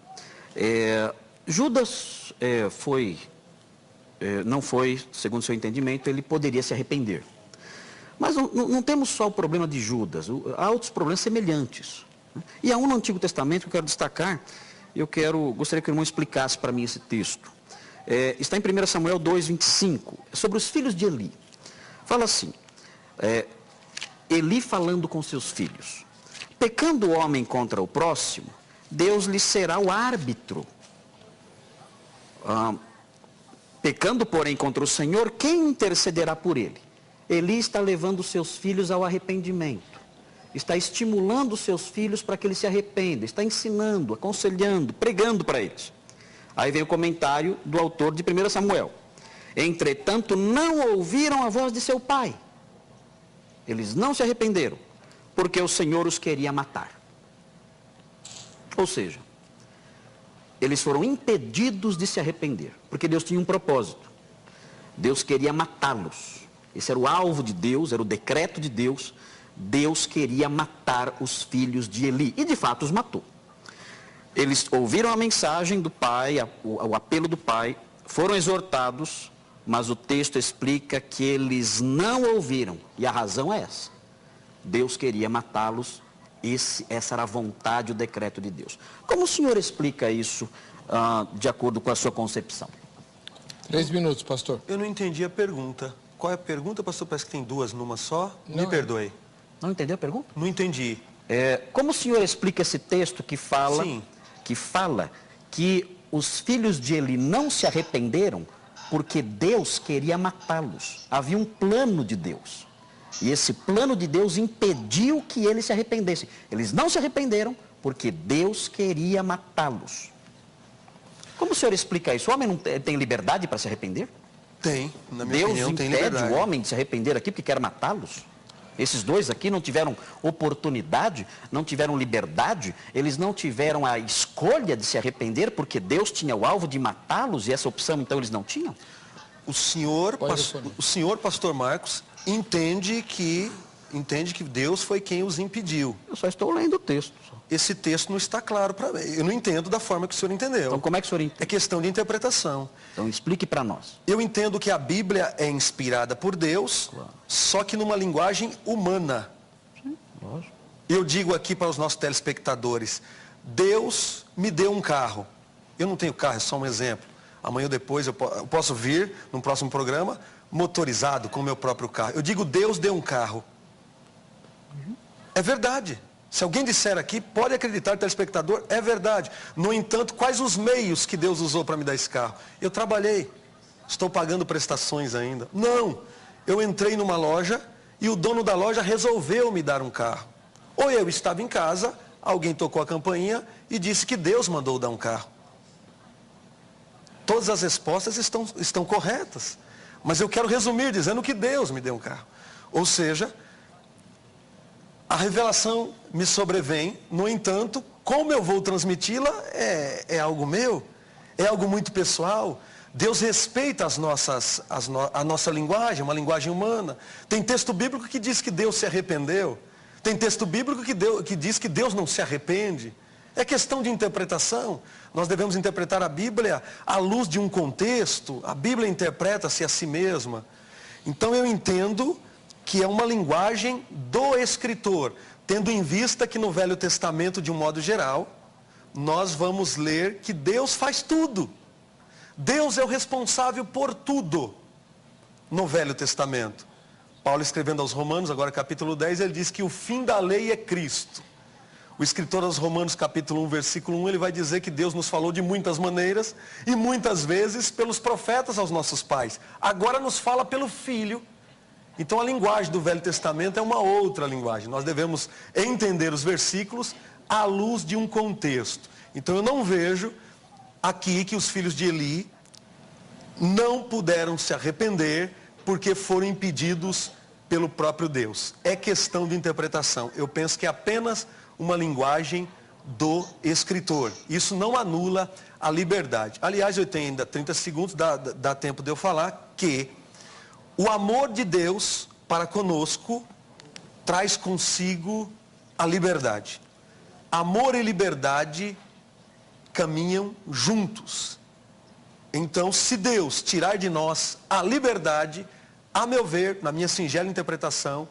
Judas não foi, segundo o seu entendimento, ele poderia se arrepender. Mas não temos só o problema de Judas, há outros problemas semelhantes. E há um no Antigo Testamento que eu quero destacar, gostaria que o irmão explicasse para mim esse texto. Está em 1 Samuel 2:25, sobre os filhos de Eli. Fala assim, Eli falando com seus filhos. Pecando o homem contra o próximo, Deus lhe será o árbitro. Pecando, porém, contra o Senhor, quem intercederá por ele? Eli está levando seus filhos ao arrependimento. Está estimulando seus filhos para que eles se arrependam. Está ensinando, aconselhando, pregando para eles. Aí vem o comentário do autor de 1 Samuel. Entretanto, não ouviram a voz de seu pai. Eles não se arrependeram, porque o Senhor os queria matar. Ou seja, eles foram impedidos de se arrepender, porque Deus tinha um propósito. Deus queria matá-los. Esse era o alvo de Deus, era o decreto de Deus. Deus queria matar os filhos de Eli, e de fato os matou. Eles ouviram a mensagem do pai, o apelo do pai, foram exortados, mas o texto explica que eles não ouviram, e a razão é essa. Deus queria matá-los. Essa era a vontade, o decreto de Deus. Como o senhor explica isso de acordo com a sua concepção? 3 minutos, pastor. Eu não entendi a pergunta. Qual é a pergunta, pastor? Parece que tem duas numa só. Me perdoe. Não entendeu a pergunta? Não entendi. Como o senhor explica esse texto que fala que os filhos de Eli não se arrependeram porque Deus queria matá-los? Havia um plano de Deus. E esse plano de Deus impediu que eles se arrependessem. Eles não se arrependeram porque Deus queria matá-los. Como o senhor explica isso? O homem não tem liberdade para se arrepender? Tem, na minha opinião, tem liberdade. Deus impede o homem de se arrepender aqui porque quer matá-los? Esses dois aqui não tiveram oportunidade, não tiveram liberdade, eles não tiveram a escolha de se arrepender porque Deus tinha o alvo de matá-los e essa opção então eles não tinham? O senhor, pastor Marcos, entende que Deus foi quem os impediu. Eu só estou lendo o texto. Esse texto não está claro para mim. Eu não entendo da forma que o senhor entendeu. Então como é que o senhor entende? É questão de interpretação. Então explique para nós. Eu entendo que a Bíblia é inspirada por Deus, só que numa linguagem humana. Sim, lógico. Eu digo aqui para os nossos telespectadores, Deus me deu um carro. Eu não tenho carro, é só um exemplo. Amanhã ou depois eu posso vir, num próximo programa, motorizado com o meu próprio carro. Eu digo, Deus deu um carro. É verdade. Se alguém disser aqui, pode acreditar, telespectador, é verdade. No entanto, quais os meios que Deus usou para me dar esse carro? Eu trabalhei, estou pagando prestações ainda. Não, eu entrei numa loja e o dono da loja resolveu me dar um carro. Ou eu estava em casa, alguém tocou a campainha e disse que Deus mandou dar um carro. Todas as respostas estão corretas. Mas eu quero resumir dizendo que Deus me deu um carro. Ou seja, a revelação me sobrevém, no entanto, como eu vou transmiti-la é algo meu, é algo muito pessoal. Deus respeita a nossa linguagem, uma linguagem humana. Tem texto bíblico que diz que Deus se arrependeu. Tem texto bíblico que diz que Deus não se arrepende. É questão de interpretação. Nós devemos interpretar a Bíblia à luz de um contexto. A Bíblia interpreta-se a si mesma. Então eu entendo que é uma linguagem do escritor, tendo em vista que no Velho Testamento, de um modo geral, nós vamos ler que Deus faz tudo. Deus é o responsável por tudo no Velho Testamento. Paulo escrevendo aos Romanos, agora capítulo 10, ele diz que o fim da lei é Cristo. O escritor aos Romanos, capítulo 1, versículo 1, ele vai dizer que Deus nos falou de muitas maneiras e muitas vezes pelos profetas aos nossos pais. Agora nos fala pelo Filho. Então a linguagem do Velho Testamento é uma outra linguagem. Nós devemos entender os versículos à luz de um contexto. Então eu não vejo aqui que os filhos de Eli não puderam se arrepender porque foram impedidos pelo próprio Deus. É questão de interpretação. Eu penso que é apenas uma linguagem do escritor. Isso não anula a liberdade. Aliás, eu tenho ainda 30 segundos, dá tempo de eu falar que o amor de Deus para conosco traz consigo a liberdade. Amor e liberdade caminham juntos. Então, se Deus tirar de nós a liberdade, a meu ver, na minha singela interpretação,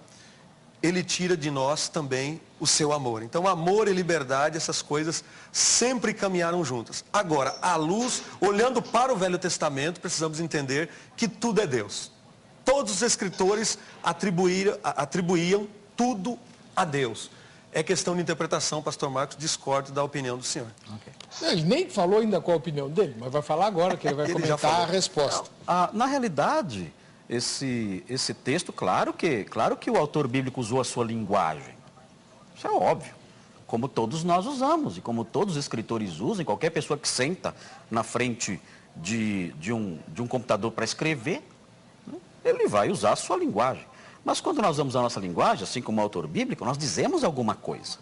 Ele tira de nós também o seu amor. Então, amor e liberdade, essas coisas sempre caminharam juntas. Agora, à luz, olhando para o Velho Testamento, precisamos entender que tudo é Deus. Todos os escritores atribuíam tudo a Deus. É questão de interpretação, pastor Marcos, discordo da opinião do senhor. Okay. Ele nem falou ainda qual a opinião dele, mas vai falar agora, que ele vai comentar a resposta. Na realidade, esse texto, claro que o autor bíblico usou a sua linguagem. Isso é óbvio. Como todos nós usamos, e como todos os escritores usam, qualquer pessoa que senta na frente de um computador para escrever, ele vai usar a sua linguagem. Mas quando nós usamos a nossa linguagem, assim como o autor bíblico, nós dizemos alguma coisa.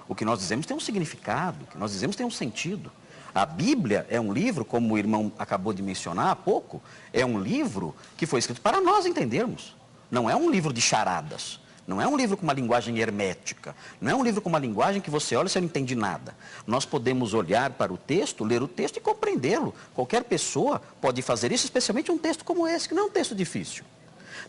O que nós dizemos tem um significado, o que nós dizemos tem um sentido. A Bíblia é um livro, como o irmão acabou de mencionar há pouco, é um livro que foi escrito para nós entendermos. Não é um livro de charadas, não é um livro com uma linguagem hermética, não é um livro com uma linguagem que você olha e você não entende nada. Nós podemos olhar para o texto, ler o texto e compreendê-lo. Qualquer pessoa pode fazer isso, especialmente um texto como esse, que não é um texto difícil.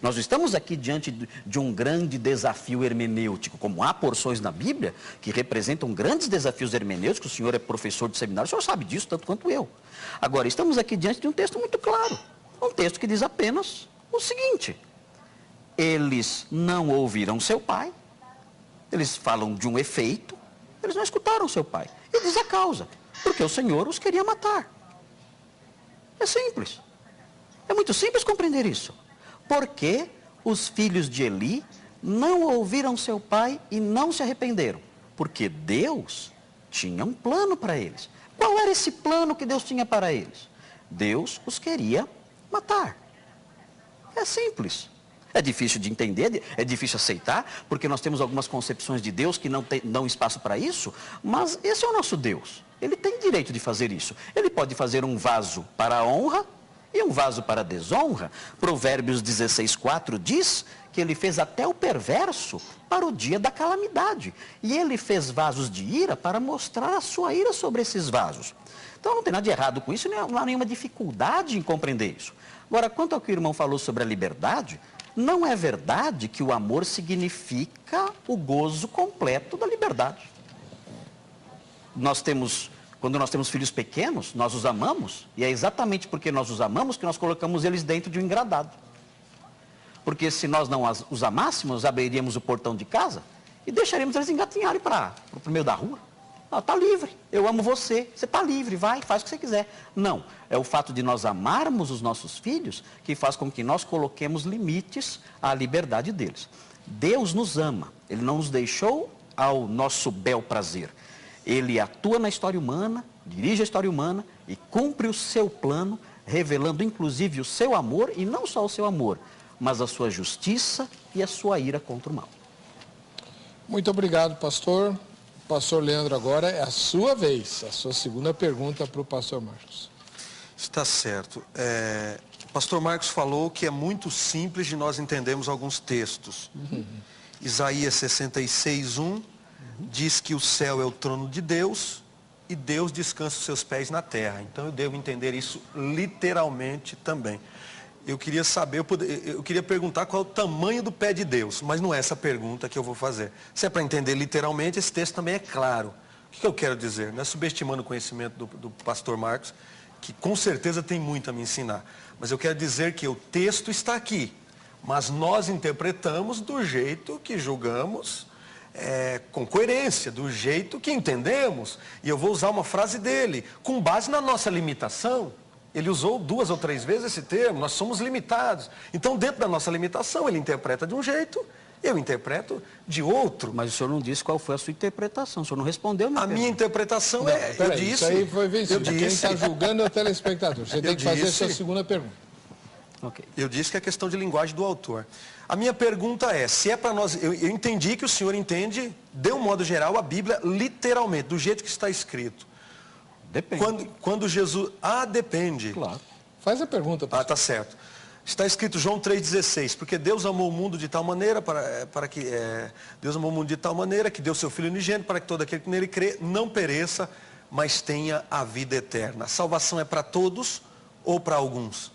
Nós estamos aqui diante de um grande desafio hermenêutico, como há porções na Bíblia que representam grandes desafios hermenêuticos. O senhor é professor de seminário, o senhor sabe disso tanto quanto eu. Agora, estamos aqui diante de um texto muito claro, um texto que diz apenas o seguinte: eles não ouviram seu pai, eles falam de um efeito, eles não escutaram seu pai. E diz a causa, porque o Senhor os queria matar. É simples, é muito simples compreender isso. Porque os filhos de Eli não ouviram seu pai e não se arrependeram? Porque Deus tinha um plano para eles. Qual era esse plano que Deus tinha para eles? Deus os queria matar. É simples. É difícil de entender, é difícil aceitar, porque nós temos algumas concepções de Deus que não dão espaço para isso, mas esse é o nosso Deus. Ele tem direito de fazer isso. Ele pode fazer um vaso para a honra e um vaso para a desonra. Provérbios 16:4 diz que ele fez até o perverso para o dia da calamidade. E ele fez vasos de ira para mostrar a sua ira sobre esses vasos. Então não tem nada de errado com isso, não há nenhuma dificuldade em compreender isso. Agora, quanto ao que o irmão falou sobre a liberdade, Não é verdade que o amor significa o gozo completo da liberdade. Quando nós temos filhos pequenos, nós os amamos, e é exatamente porque nós os amamos que nós colocamos eles dentro de um engradado. Porque se nós não os amássemos, abriríamos o portão de casa e deixaríamos eles engatinharem para o meio da rua. Está livre, eu amo você está livre, vai, faz o que você quiser. Não, é o fato de nós amarmos os nossos filhos que faz com que nós coloquemos limites à liberdade deles. Deus nos ama, Ele não nos deixou ao nosso bel prazer. Ele atua na história humana, dirige a história humana e cumpre o seu plano, revelando inclusive o seu amor, e não só o seu amor, mas a sua justiça e a sua ira contra o mal. Muito obrigado, pastor. Pastor Leandro, agora é a sua vez, a sua segunda pergunta para o pastor Marcos. Está certo. O pastor Marcos falou que é muito simples de nós entendermos alguns textos. Isaías 66:1 diz que o céu é o trono de Deus e Deus descansa os seus pés na terra. Então eu devo entender isso literalmente também. Eu queria saber, eu queria perguntar qual é o tamanho do pé de Deus, mas não é essa pergunta que eu vou fazer. Se é para entender literalmente, esse texto também é claro. O que eu quero dizer? Não é subestimando o conhecimento do pastor Marcos, que com certeza tem muito a me ensinar. Mas eu quero dizer que o texto está aqui, mas nós interpretamos do jeito que julgamos, com coerência, do jeito que entendemos. E eu vou usar uma frase dele, com base na nossa limitação. Ele usou 2 ou 3 vezes esse termo, nós somos limitados. Então, dentro da nossa limitação, ele interpreta de um jeito, eu interpreto de outro. Mas o senhor não disse qual foi a sua interpretação, o senhor não respondeu minha pergunta. Minha interpretação eu disse... Isso aí foi vencido. Eu disse, quem está julgando é o telespectador. Você tem que fazer a sua segunda pergunta. Okay. Eu disse que é questão de linguagem do autor. A minha pergunta é, se é para nós... Eu entendi que o senhor entende, de um modo geral, a Bíblia literalmente, do jeito que está escrito. Depende. Quando Jesus... depende. Claro. Faz a pergunta, pastor. Tá certo. Está escrito João 3,16, porque Deus amou o mundo de tal maneira, Deus amou o mundo de tal maneira que deu seu Filho unigênito para que todo aquele que nele crê não pereça, mas tenha a vida eterna. A salvação é para todos ou para alguns?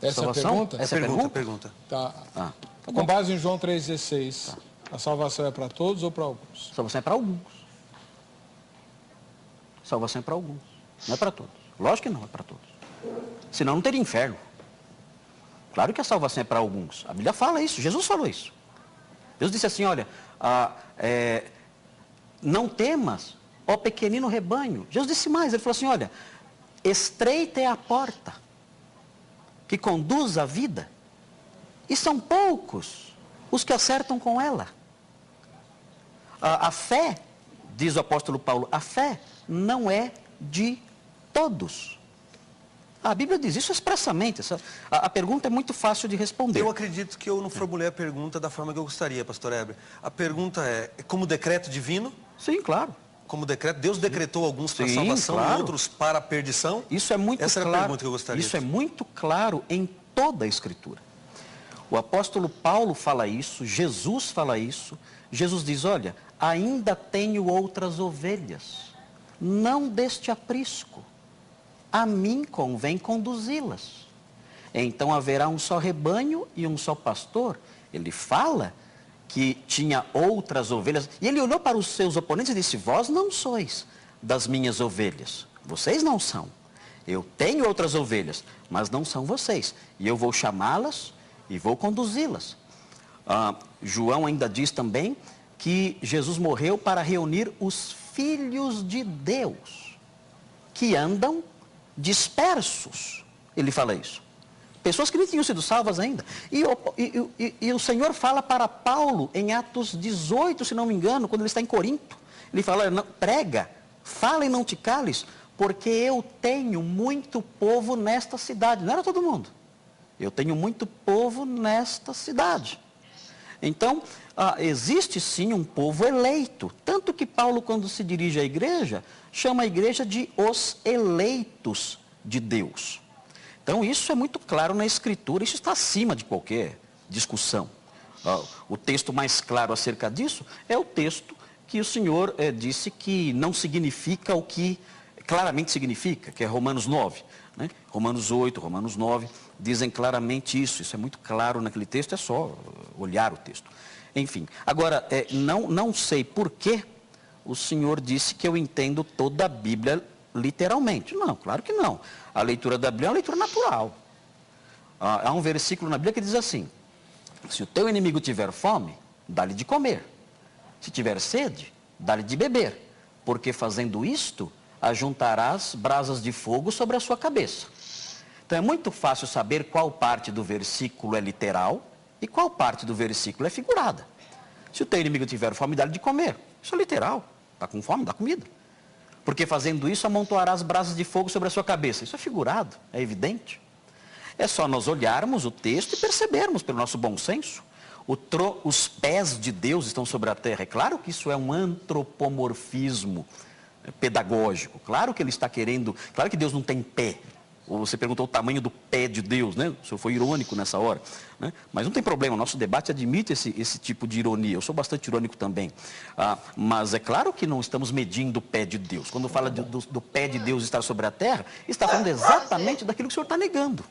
Essa é a pergunta? Essa é a pergunta. Tá. Tá Com base em João 3,16, a salvação é para todos ou para alguns? A salvação é para alguns. Salvação é para alguns, não é para todos. Lógico que não é para todos. Senão não teria inferno. Claro que a salvação é para alguns. A Bíblia fala isso, Jesus falou isso. Deus disse assim, olha, não temas, ó pequenino rebanho. Jesus disse mais, ele falou assim, olha, estreita é a porta que conduz à vida, e são poucos os que acertam com ela. A fé, diz o apóstolo Paulo, a fé não é de todos. A Bíblia diz isso expressamente. A pergunta é muito fácil de responder. Eu acredito que eu não formulei a pergunta da forma que eu gostaria, pastor Heber. A pergunta é como decreto divino? Sim, claro. Como decreto, Deus decretou alguns para a Sim, salvação claro. e outros para a perdição? Isso é muito Essa claro. era a pergunta que eu gostaria. Isso é muito claro em toda a Escritura. O apóstolo Paulo fala isso, Jesus fala isso. Jesus diz, olha, ainda tenho outras ovelhas, não deste aprisco. A mim convém conduzi-las. Então haverá um só rebanho e um só pastor. Ele fala que tinha outras ovelhas. E ele olhou para os seus oponentes e disse, vós não sois das minhas ovelhas. Vocês não são. Eu tenho outras ovelhas, mas não são vocês. E eu vou chamá-las e vou conduzi-las. João ainda diz também que Jesus morreu para reunir os filhos de Deus, que andam dispersos. Ele fala isso. Pessoas que nem tinham sido salvas ainda. E o Senhor fala para Paulo, em Atos 18, se não me engano, quando ele está em Corinto. Ele fala, não, prega, fala e não te cales, porque eu tenho muito povo nesta cidade. Não era todo mundo. Eu tenho muito povo nesta cidade. Então, existe sim um povo eleito. Tanto que Paulo, quando se dirige à igreja, chama a igreja de os eleitos de Deus. Então, isso é muito claro na Escritura, isso está acima de qualquer discussão. O texto mais claro acerca disso é o texto que o Senhor disse que não significa o que claramente significa, que é Romanos 9. Né? Romanos 8, Romanos 9, dizem claramente isso. Isso é muito claro naquele texto, é só olhar o texto. Enfim, agora, não sei por que o senhor disse que eu entendo toda a Bíblia literalmente. Não, claro que não. A leitura da Bíblia é uma leitura natural. Há um versículo na Bíblia que diz assim: se o teu inimigo tiver fome, dá-lhe de comer. Se tiver sede, dá-lhe de beber. Porque fazendo isto, ajuntarás brasas de fogo sobre a sua cabeça. Então é muito fácil saber qual parte do versículo é literal e qual parte do versículo é figurada. Se o teu inimigo tiver fome, dá-lhe de comer. Isso é literal. Está com fome, dá comida. Porque fazendo isso, amontoarás brasas de fogo sobre a sua cabeça. Isso é figurado, é evidente. É só nós olharmos o texto e percebermos, pelo nosso bom senso. Os pés de Deus estão sobre a terra. É claro que isso é um antropomorfismo pedagógico. Claro que ele está querendo... Claro que Deus não tem pé. Ou você perguntou o tamanho do pé de Deus, né? O senhor foi irônico nessa hora, né? Mas não tem problema, o nosso debate admite esse tipo de ironia. Eu sou bastante irônico também. Mas é claro que não estamos medindo o pé de Deus. Quando fala do pé de Deus estar sobre a terra, está falando exatamente daquilo que o senhor está negando.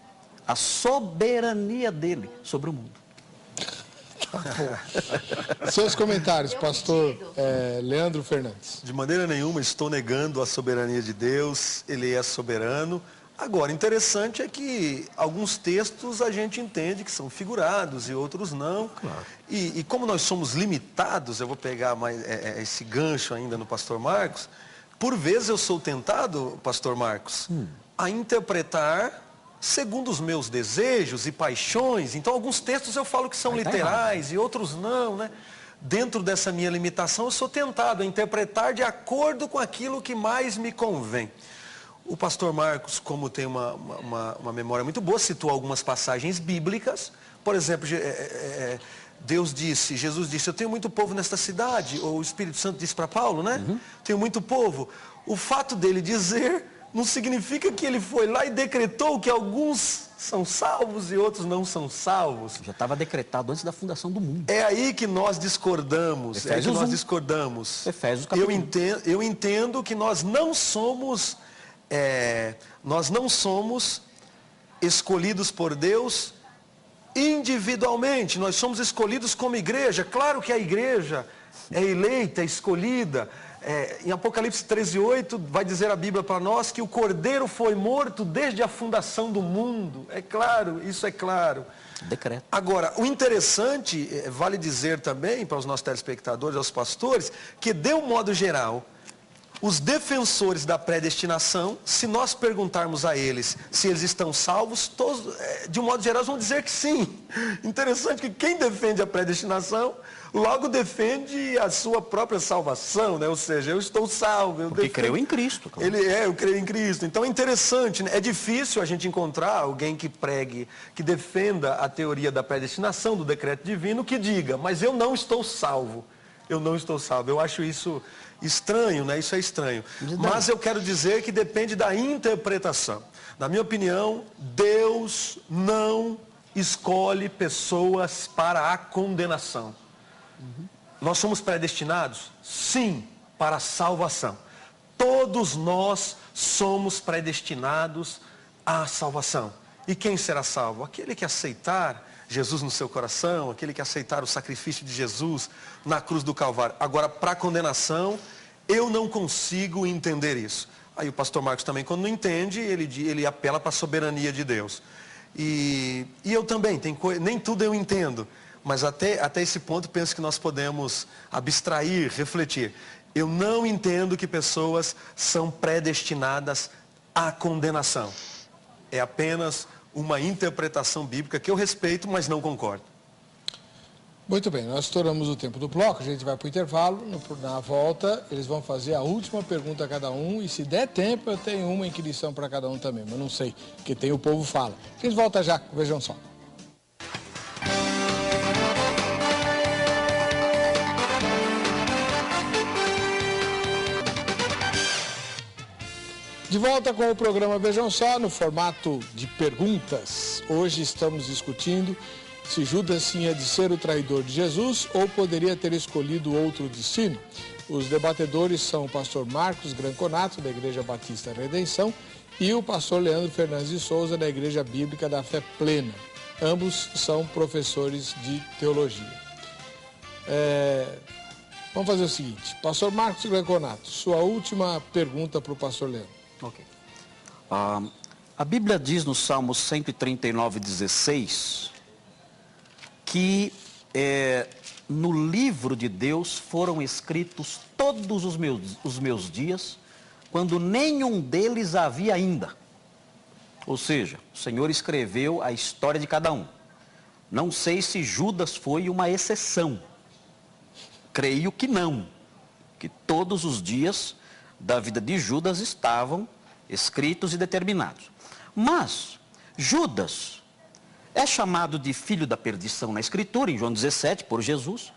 A soberania dele sobre o mundo. Seus comentários, pastor Leandro Fernandes. De maneira nenhuma estou negando a soberania de Deus, ele é soberano. Agora, interessante é que alguns textos a gente entende que são figurados e outros não. Claro. E como nós somos limitados, eu vou pegar mais esse gancho ainda no pastor Marcos, por vezes eu sou tentado, pastor Marcos, a interpretar segundo os meus desejos e paixões. Então, alguns textos eu falo que são literais e outros não, né? Dentro dessa minha limitação, eu sou tentado a interpretar de acordo com aquilo que mais me convém. O pastor Marcos, como tem uma memória muito boa, citou algumas passagens bíblicas. Por exemplo, Jesus disse, eu tenho muito povo nesta cidade. Ou o Espírito Santo disse para Paulo, né? Tenho muito povo. O fato dele dizer não significa que ele foi lá e decretou que alguns são salvos e outros não são salvos. Já estava decretado antes da fundação do mundo. É aí que nós discordamos. Efésios capítulo 1. Eu entendo que nós não somos escolhidos por Deus individualmente. Nós somos escolhidos como igreja. Claro que a igreja é eleita, é escolhida. Em Apocalipse 13:8 vai dizer a Bíblia para nós que o Cordeiro foi morto desde a fundação do mundo. É claro, isso é claro. Decreto. Agora, o interessante, vale dizer também para os nossos telespectadores, aos pastores, que de um modo geral, os defensores da predestinação, se nós perguntarmos a eles se eles estão salvos, todos, de um modo geral, vão dizer que sim. Interessante que quem defende a predestinação, logo defende a sua própria salvação, né? Ou seja, eu estou salvo. Porque creu em Cristo. Claro. Eu creio em Cristo. Então é interessante, né? É difícil a gente encontrar alguém que pregue, que defenda a teoria da predestinação, do decreto divino, que diga, mas eu não estou salvo. Eu não estou salvo. Eu acho isso estranho, né? Isso é estranho. Mas eu quero dizer que depende da interpretação. Na minha opinião, Deus não escolhe pessoas para a condenação. Nós somos predestinados? Sim, para a salvação. Todos nós somos predestinados à salvação. E quem será salvo? Aquele que aceitar Jesus no seu coração, aquele que aceitar o sacrifício de Jesus na cruz do Calvário. Agora, para a condenação, eu não consigo entender isso. Aí o pastor Marcos também, quando não entende, ele apela para a soberania de Deus. E eu também, nem tudo eu entendo, mas até esse ponto penso que nós podemos abstrair, refletir. Eu não entendo que pessoas são predestinadas à condenação. É apenas uma interpretação bíblica que eu respeito, mas não concordo. Muito bem, nós estouramos o tempo do bloco, a gente vai para o intervalo, na volta eles vão fazer a última pergunta a cada um e se der tempo eu tenho uma inquirição para cada um também, mas não sei, porque tem o povo fala. A gente volta já, vejam só. De volta com o programa Vejam Só, no formato de perguntas. Hoje estamos discutindo se Judas tinha de ser o traidor de Jesus ou poderia ter escolhido outro destino. Os debatedores são o pastor Marcos Granconato, da Igreja Batista Redenção, e o pastor Leandro Fernandes de Souza, da Igreja Bíblica da Fé Plena. Ambos são professores de teologia. Vamos fazer o seguinte, pastor Marcos Greconato, sua última pergunta para o pastor Leandro. Ok. A Bíblia diz no Salmo 139:16 que no livro de Deus foram escritos todos os meus dias, quando nenhum deles havia ainda. Ou seja, o Senhor escreveu a história de cada um. Não sei se Judas foi uma exceção. Creio que não. Que todos os dias da vida de Judas estavam escritos e determinados. Mas Judas é chamado de filho da perdição na Escritura, em João 17, por Jesus.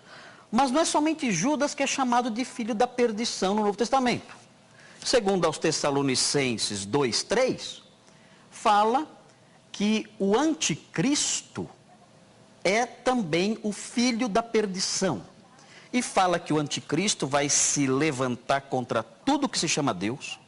Mas não é somente Judas que é chamado de filho da perdição no Novo Testamento. Segundo aos Tessalonicenses 2:3, fala que o anticristo é também o filho da perdição. E fala que o anticristo vai se levantar contra tudo que se chama Deus,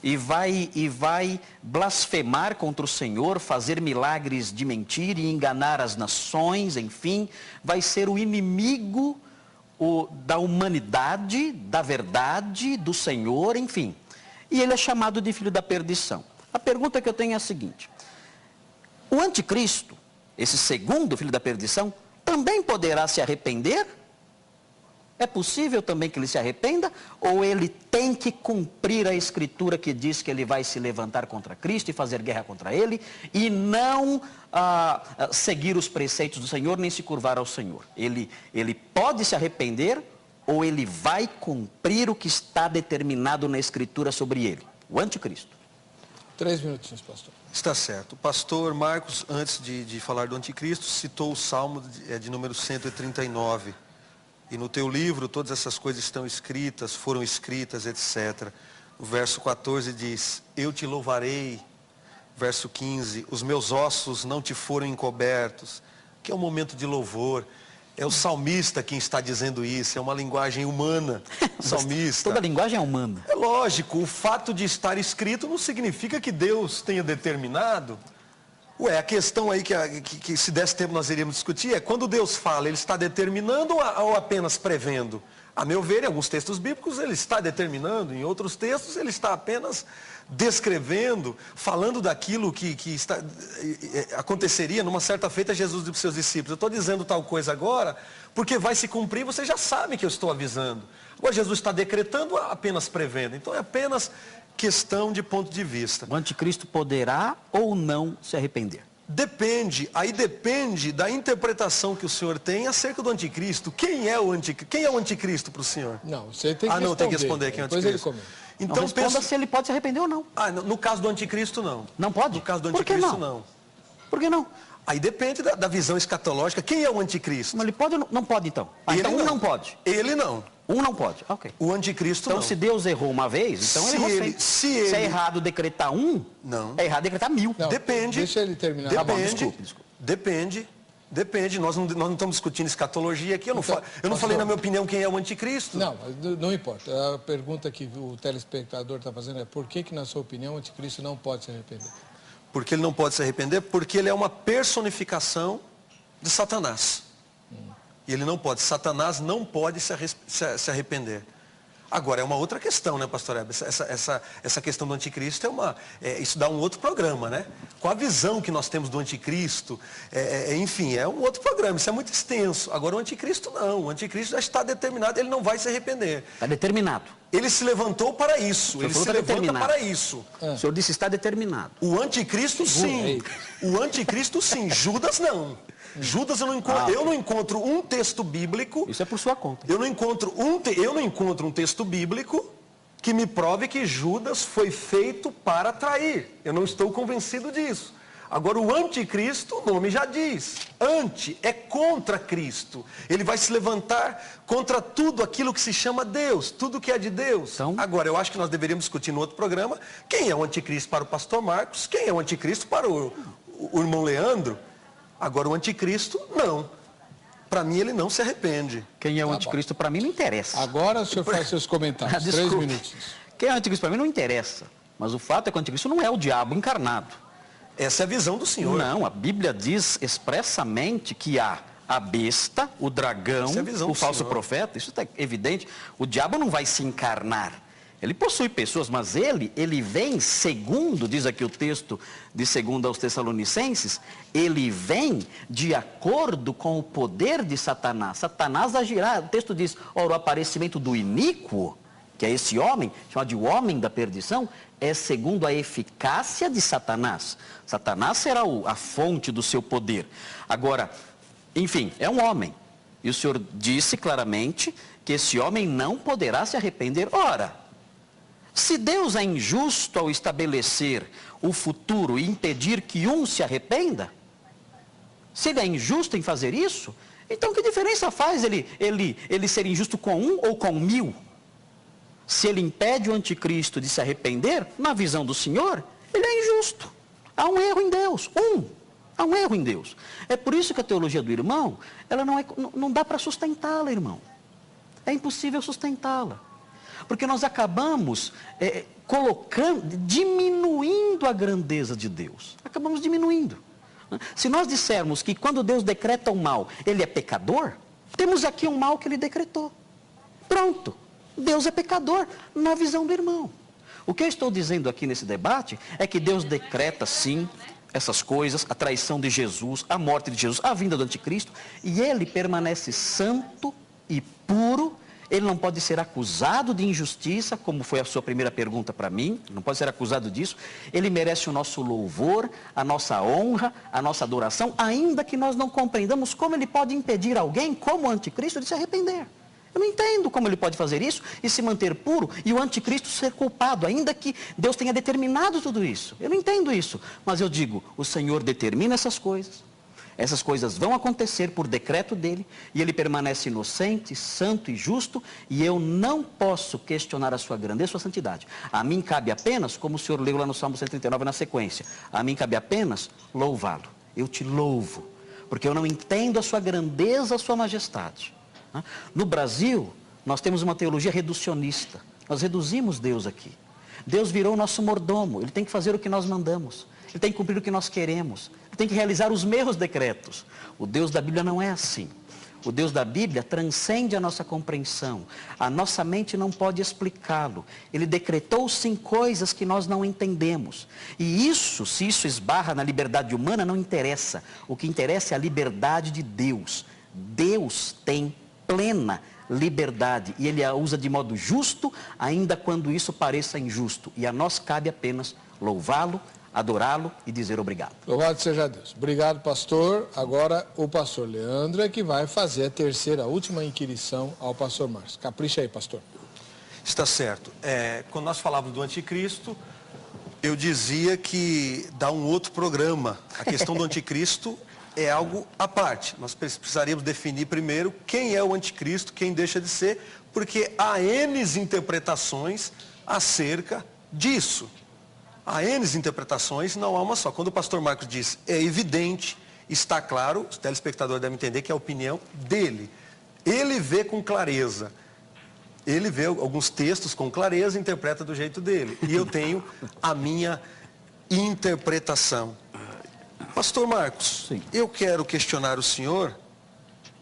e vai blasfemar contra o Senhor, fazer milagres de mentira e enganar as nações, enfim, vai ser o inimigo da humanidade, da verdade, do Senhor, enfim. E ele é chamado de filho da perdição. A pergunta que eu tenho é a seguinte: o anticristo, esse segundo filho da perdição, também poderá se arrepender? É possível também que ele se arrependa? Ou ele tem que cumprir a Escritura que diz que ele vai se levantar contra Cristo e fazer guerra contra ele, e não seguir os preceitos do Senhor, nem se curvar ao Senhor? Ele pode se arrepender, ou ele vai cumprir o que está determinado na Escritura sobre ele? O anticristo. 3 minutinhos, pastor. Está certo. O pastor Marcos, antes de falar do anticristo, citou o Salmo de número 139. E no teu livro todas essas coisas estão escritas, foram escritas, etc. O verso 14 diz: eu te louvarei. Verso 15: os meus ossos não te foram encobertos. Que é um momento de louvor. É o salmista quem está dizendo isso, é uma linguagem humana. Salmista. Toda linguagem é humana. É lógico, o fato de estar escrito não significa que Deus tenha determinado. A questão aí que se desse tempo nós iríamos discutir é: quando Deus fala, ele está determinando ou apenas prevendo? A meu ver, em alguns textos bíblicos ele está determinando, em outros textos ele está apenas descrevendo, falando daquilo que aconteceria numa certa feita. Jesus disse para os seus discípulos: eu estou dizendo tal coisa agora, porque vai se cumprir, vocês já sabem que eu estou avisando. Agora Jesus está decretando ou apenas prevendo? Então é apenas questão de ponto de vista. O anticristo poderá ou não se arrepender? Depende, aí depende da interpretação que o senhor tem acerca do anticristo. Quem é o anticristo para o senhor? Não, você tem que responder. Não, tem que responder quem é o anticristo. Então responda se ele pode se arrepender ou não. No caso do anticristo, não. Não pode? No caso do anticristo, não. Por que não? Aí depende da visão escatológica. Quem é o anticristo? Mas ele pode ou não pode, então? Então um não pode. Ele não. Um não pode, ok. O anticristo então, não. Se Deus errou uma vez, então ele errou sempre. Se é errado decretar um, não. É errado decretar 1000. Não, depende. Deixa ele terminar. Desculpe. Depende. Nós não estamos discutindo escatologia aqui. Eu não falei, na minha opinião, quem é o anticristo. Não importa. A pergunta que o telespectador está fazendo é: por que, na sua opinião, o anticristo não pode se arrepender? Porque ele não pode se arrepender? Porque ele é uma personificação de Satanás. E ele não pode. Satanás não pode se arrepender. Agora, é uma outra questão, né, pastor Heber? Essa questão do anticristo isso dá um outro programa, né? Com a visão que nós temos do anticristo, enfim, é um outro programa, isso é muito extenso. Agora, o anticristo não. O anticristo já está determinado, ele não vai se arrepender. Está determinado. Ele se levantou para isso, ele se levanta para isso. O senhor disse está determinado. O anticristo, sim. O anticristo, sim. Judas, não. Judas, eu não encontro um texto bíblico. Isso é por sua conta. Eu não encontro um texto bíblico que me prove que Judas foi feito para trair. Eu não estou convencido disso. Agora, o anticristo, o nome já diz. Anti é contra Cristo. Ele vai se levantar contra tudo aquilo que se chama Deus, tudo que é de Deus. Então, agora, eu acho que nós deveríamos discutir no outro programa quem é o anticristo para o pastor Marcos, quem é o anticristo para o irmão Leandro. Agora, o anticristo, não. Para mim, ele não se arrepende. Quem é o anticristo, para mim, não interessa. Agora o senhor faz seus comentários. 3 minutos. Quem é o anticristo, para mim, não interessa. Mas o fato é que o anticristo não é o diabo encarnado. Essa é a visão do Senhor. Não, a Bíblia diz expressamente que há a besta, o dragão, o falso profeta. Isso é evidente. O diabo não vai se encarnar. Ele possui pessoas, mas ele vem segundo, diz aqui o texto de 2 aos Tessalonicenses, ele vem de acordo com o poder de Satanás. Satanás agirá, o texto diz, ora, o aparecimento do iníquo, que é esse homem, chamado de homem da perdição, é segundo a eficácia de Satanás. Satanás será a fonte do seu poder. Agora, enfim, é um homem. E o Senhor disse claramente que esse homem não poderá se arrepender. Ora, se Deus é injusto ao estabelecer o futuro e impedir que um se arrependa, se ele é injusto em fazer isso, então que diferença faz ele ser injusto com um ou com 1000? Se ele impede o anticristo de se arrepender, na visão do Senhor, ele é injusto. Há um erro em Deus. Há um erro em Deus. É por isso que a teologia do irmão, ela não dá para sustentá-la, irmão. É impossível sustentá-la. Porque nós acabamos diminuindo a grandeza de Deus. Acabamos diminuindo. Se nós dissermos que quando Deus decreta um mal, ele é pecador, temos aqui um mal que ele decretou. Pronto. Deus é pecador na visão do irmão. O que eu estou dizendo aqui nesse debate é que Deus decreta sim essas coisas, a traição de Jesus, a morte de Jesus, a vinda do anticristo, e ele permanece santo e puro. Ele não pode ser acusado de injustiça, como foi a sua primeira pergunta para mim, não pode ser acusado disso. Ele merece o nosso louvor, a nossa honra, a nossa adoração, ainda que nós não compreendamos como ele pode impedir alguém, como o anticristo, de se arrepender. Eu não entendo como ele pode fazer isso e se manter puro e o anticristo ser culpado, ainda que Deus tenha determinado tudo isso. Eu não entendo isso, mas eu digo, o Senhor determina essas coisas. Essas coisas vão acontecer por decreto dele, e ele permanece inocente, santo e justo, e eu não posso questionar a sua grandeza, a sua santidade. A mim cabe apenas, como o Senhor leu lá no Salmo 139 na sequência, a mim cabe apenas louvá-lo. Eu te louvo, porque eu não entendo a sua grandeza, a sua majestade. No Brasil, nós temos uma teologia reducionista. Nós reduzimos Deus aqui. Deus virou o nosso mordomo, ele tem que fazer o que nós mandamos. Ele tem que cumprir o que nós queremos. Ele tem que realizar os meus decretos. O Deus da Bíblia não é assim. O Deus da Bíblia transcende a nossa compreensão. A nossa mente não pode explicá-lo. Ele decretou sim coisas que nós não entendemos. E isso, se isso esbarra na liberdade humana, não interessa. O que interessa é a liberdade de Deus. Deus tem plena liberdade. E Ele a usa de modo justo, ainda quando isso pareça injusto. E a nós cabe apenas louvá-lo, adorá-lo e dizer obrigado. Louvado seja Deus. Obrigado, pastor. Agora o pastor Leandro é que vai fazer a terceira, última inquirição ao pastor Márcio. Capricha aí, pastor. Está certo. Quando nós falávamos do anticristo, eu dizia que dá um outro programa. A questão do anticristo é algo à parte. Nós precisaríamos definir primeiro quem é o anticristo, quem deixa de ser, porque há N interpretações acerca disso. Há N interpretações, não há uma só. Quando o pastor Marcos diz, é evidente, está claro, os telespectadores devem entender que é a opinião dele. Ele vê com clareza. Ele vê alguns textos com clareza e interpreta do jeito dele. E eu tenho a minha interpretação. Pastor Marcos, sim, eu quero questionar o senhor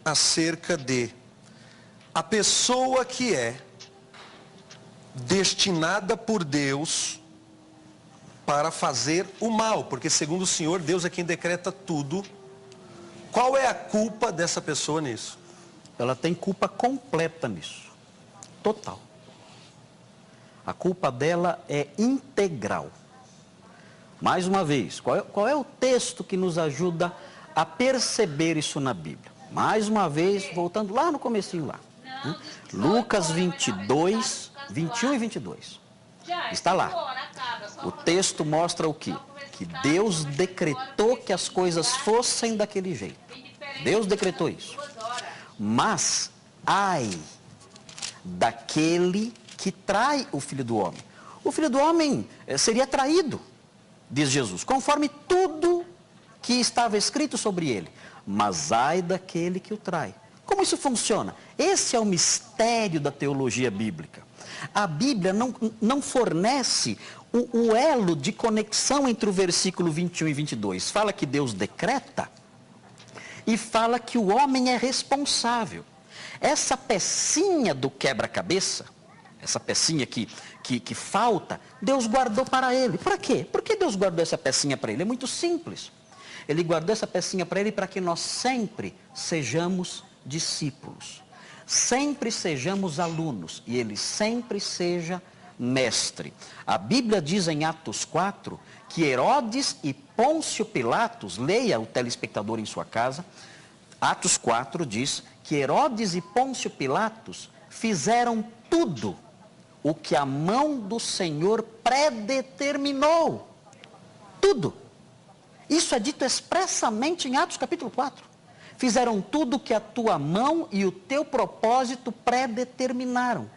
acerca de a pessoa que é destinada por Deus para fazer o mal, porque segundo o Senhor, Deus é quem decreta tudo. Qual é a culpa dessa pessoa nisso? Ela tem culpa completa nisso, total. A culpa dela é integral. Mais uma vez, qual é o texto que nos ajuda a perceber isso na Bíblia? Mais uma vez, voltando lá no comecinho lá. Lucas 22, 21 e 22. Está lá. O texto mostra o quê? Que Deus decretou que as coisas fossem daquele jeito. Deus decretou isso. Mas, ai daquele que trai o Filho do Homem. O Filho do Homem seria traído, diz Jesus, conforme tudo que estava escrito sobre ele. Mas ai daquele que o trai. Como isso funciona? Esse é o mistério da teologia bíblica. A Bíblia não fornece o elo de conexão entre o versículo 21 e 22. Fala que Deus decreta e fala que o homem é responsável. Essa pecinha do quebra-cabeça, essa pecinha que falta, Deus guardou para ele. Para quê? Por que Deus guardou essa pecinha para ele? É muito simples. Ele guardou essa pecinha para ele para que nós sempre sejamos discípulos, sempre sejamos alunos e ele sempre seja mestre. A Bíblia diz em Atos 4 que Herodes e Pôncio Pilatos, leia o telespectador em sua casa, Atos 4 diz que Herodes e Pôncio Pilatos fizeram tudo o que a mão do Senhor predeterminou. Tudo. Isso é dito expressamente em Atos capítulo 4. Fizeram tudo o que a tua mão e o teu propósito predeterminaram.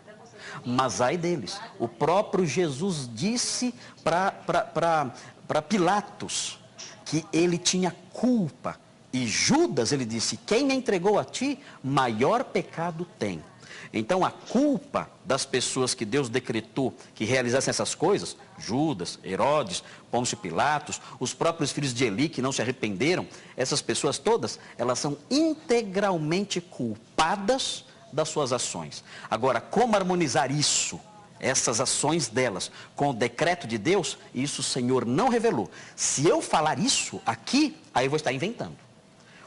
Mas ai deles, o próprio Jesus disse para Pilatos que ele tinha culpa. E Judas, ele disse, quem me entregou a ti, maior pecado tem. Então a culpa das pessoas que Deus decretou que realizassem essas coisas, Judas, Herodes, Pôncio Pilatos, os próprios filhos de Eli que não se arrependeram, essas pessoas todas, elas são integralmente culpadas das suas ações. Agora, como harmonizar isso, essas ações delas, com o decreto de Deus, isso o Senhor não revelou. Se eu falar isso aqui, aí eu vou estar inventando.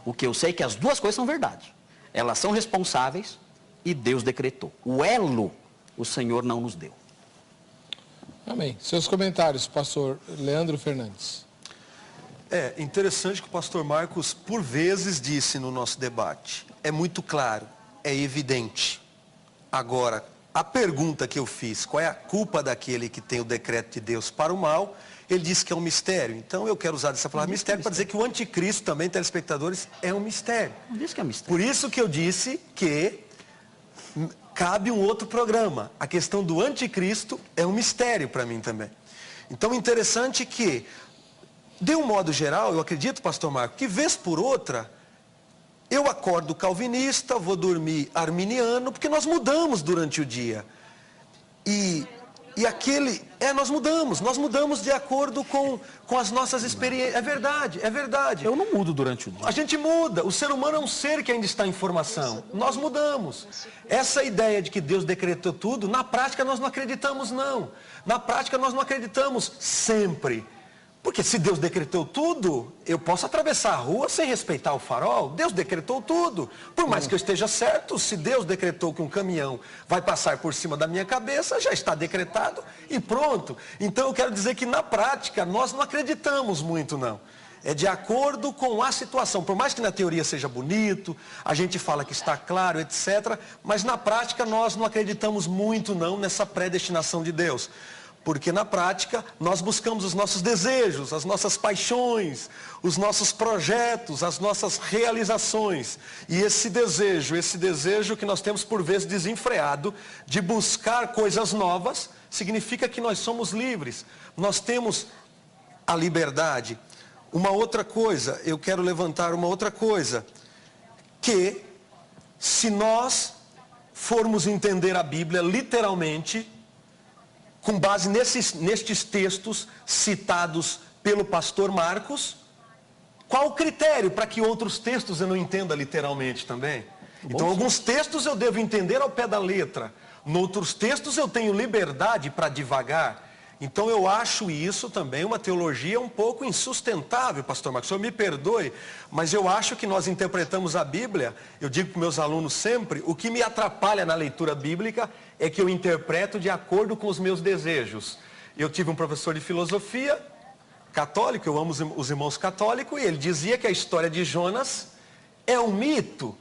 O que eu sei é que as duas coisas são verdade. Elas são responsáveis e Deus decretou. O elo, o Senhor não nos deu. Amém. Seus comentários, pastor Leandro Fernandes. É interessante que o pastor Marcos, por vezes, disse no nosso debate. É muito claro, é evidente. Agora, a pergunta que eu fiz, qual é a culpa daquele que tem o decreto de Deus para o mal? Ele disse que é um mistério. Então eu quero usar essa palavra mistério para dizer que o anticristo também, telespectadores, é um mistério. Não disse que é mistério. Por isso que eu disse que cabe um outro programa. A questão do anticristo é um mistério para mim também. Então interessante que, de um modo geral, eu acredito, pastor Marco, que vez por outra, eu acordo calvinista, vou dormir arminiano, porque nós mudamos durante o dia. Nós mudamos de acordo com as nossas experiências. É verdade. Eu não mudo durante o dia. A gente muda, o ser humano é um ser que ainda está em formação. Nós mudamos. Essa ideia de que Deus decretou tudo, na prática nós não acreditamos não. Na prática nós não acreditamos sempre. Porque se Deus decretou tudo, eu posso atravessar a rua sem respeitar o farol. Deus decretou tudo. Por mais que eu esteja certo, se Deus decretou que um caminhão vai passar por cima da minha cabeça, já está decretado e pronto. Então eu quero dizer que na prática nós não acreditamos muito não. É de acordo com a situação. Por mais que na teoria seja bonito, a gente fala que está claro, etc. Mas na prática nós não acreditamos muito não nessa predestinação de Deus. Porque na prática nós buscamos os nossos desejos, as nossas paixões, os nossos projetos, as nossas realizações. E esse desejo que nós temos por vezes desenfreado de buscar coisas novas, significa que nós somos livres. Nós temos a liberdade. Uma outra coisa, eu quero levantar uma outra coisa, que se nós formos entender a Bíblia literalmente, com base nestes textos citados pelo pastor Marcos, qual o critério para que outros textos eu não entenda literalmente também? Então, alguns textos eu devo entender ao pé da letra. Noutros textos eu tenho liberdade para divagar. Então, eu acho isso também uma teologia um pouco insustentável, pastor Marcos. O senhor me perdoe, mas eu acho que nós interpretamos a Bíblia, eu digo para meus alunos sempre, o que me atrapalha na leitura bíblica é que eu interpreto de acordo com os meus desejos. Eu tive um professor de filosofia católico, eu amo os irmãos católicos, e ele dizia que a história de Jonas é um mito.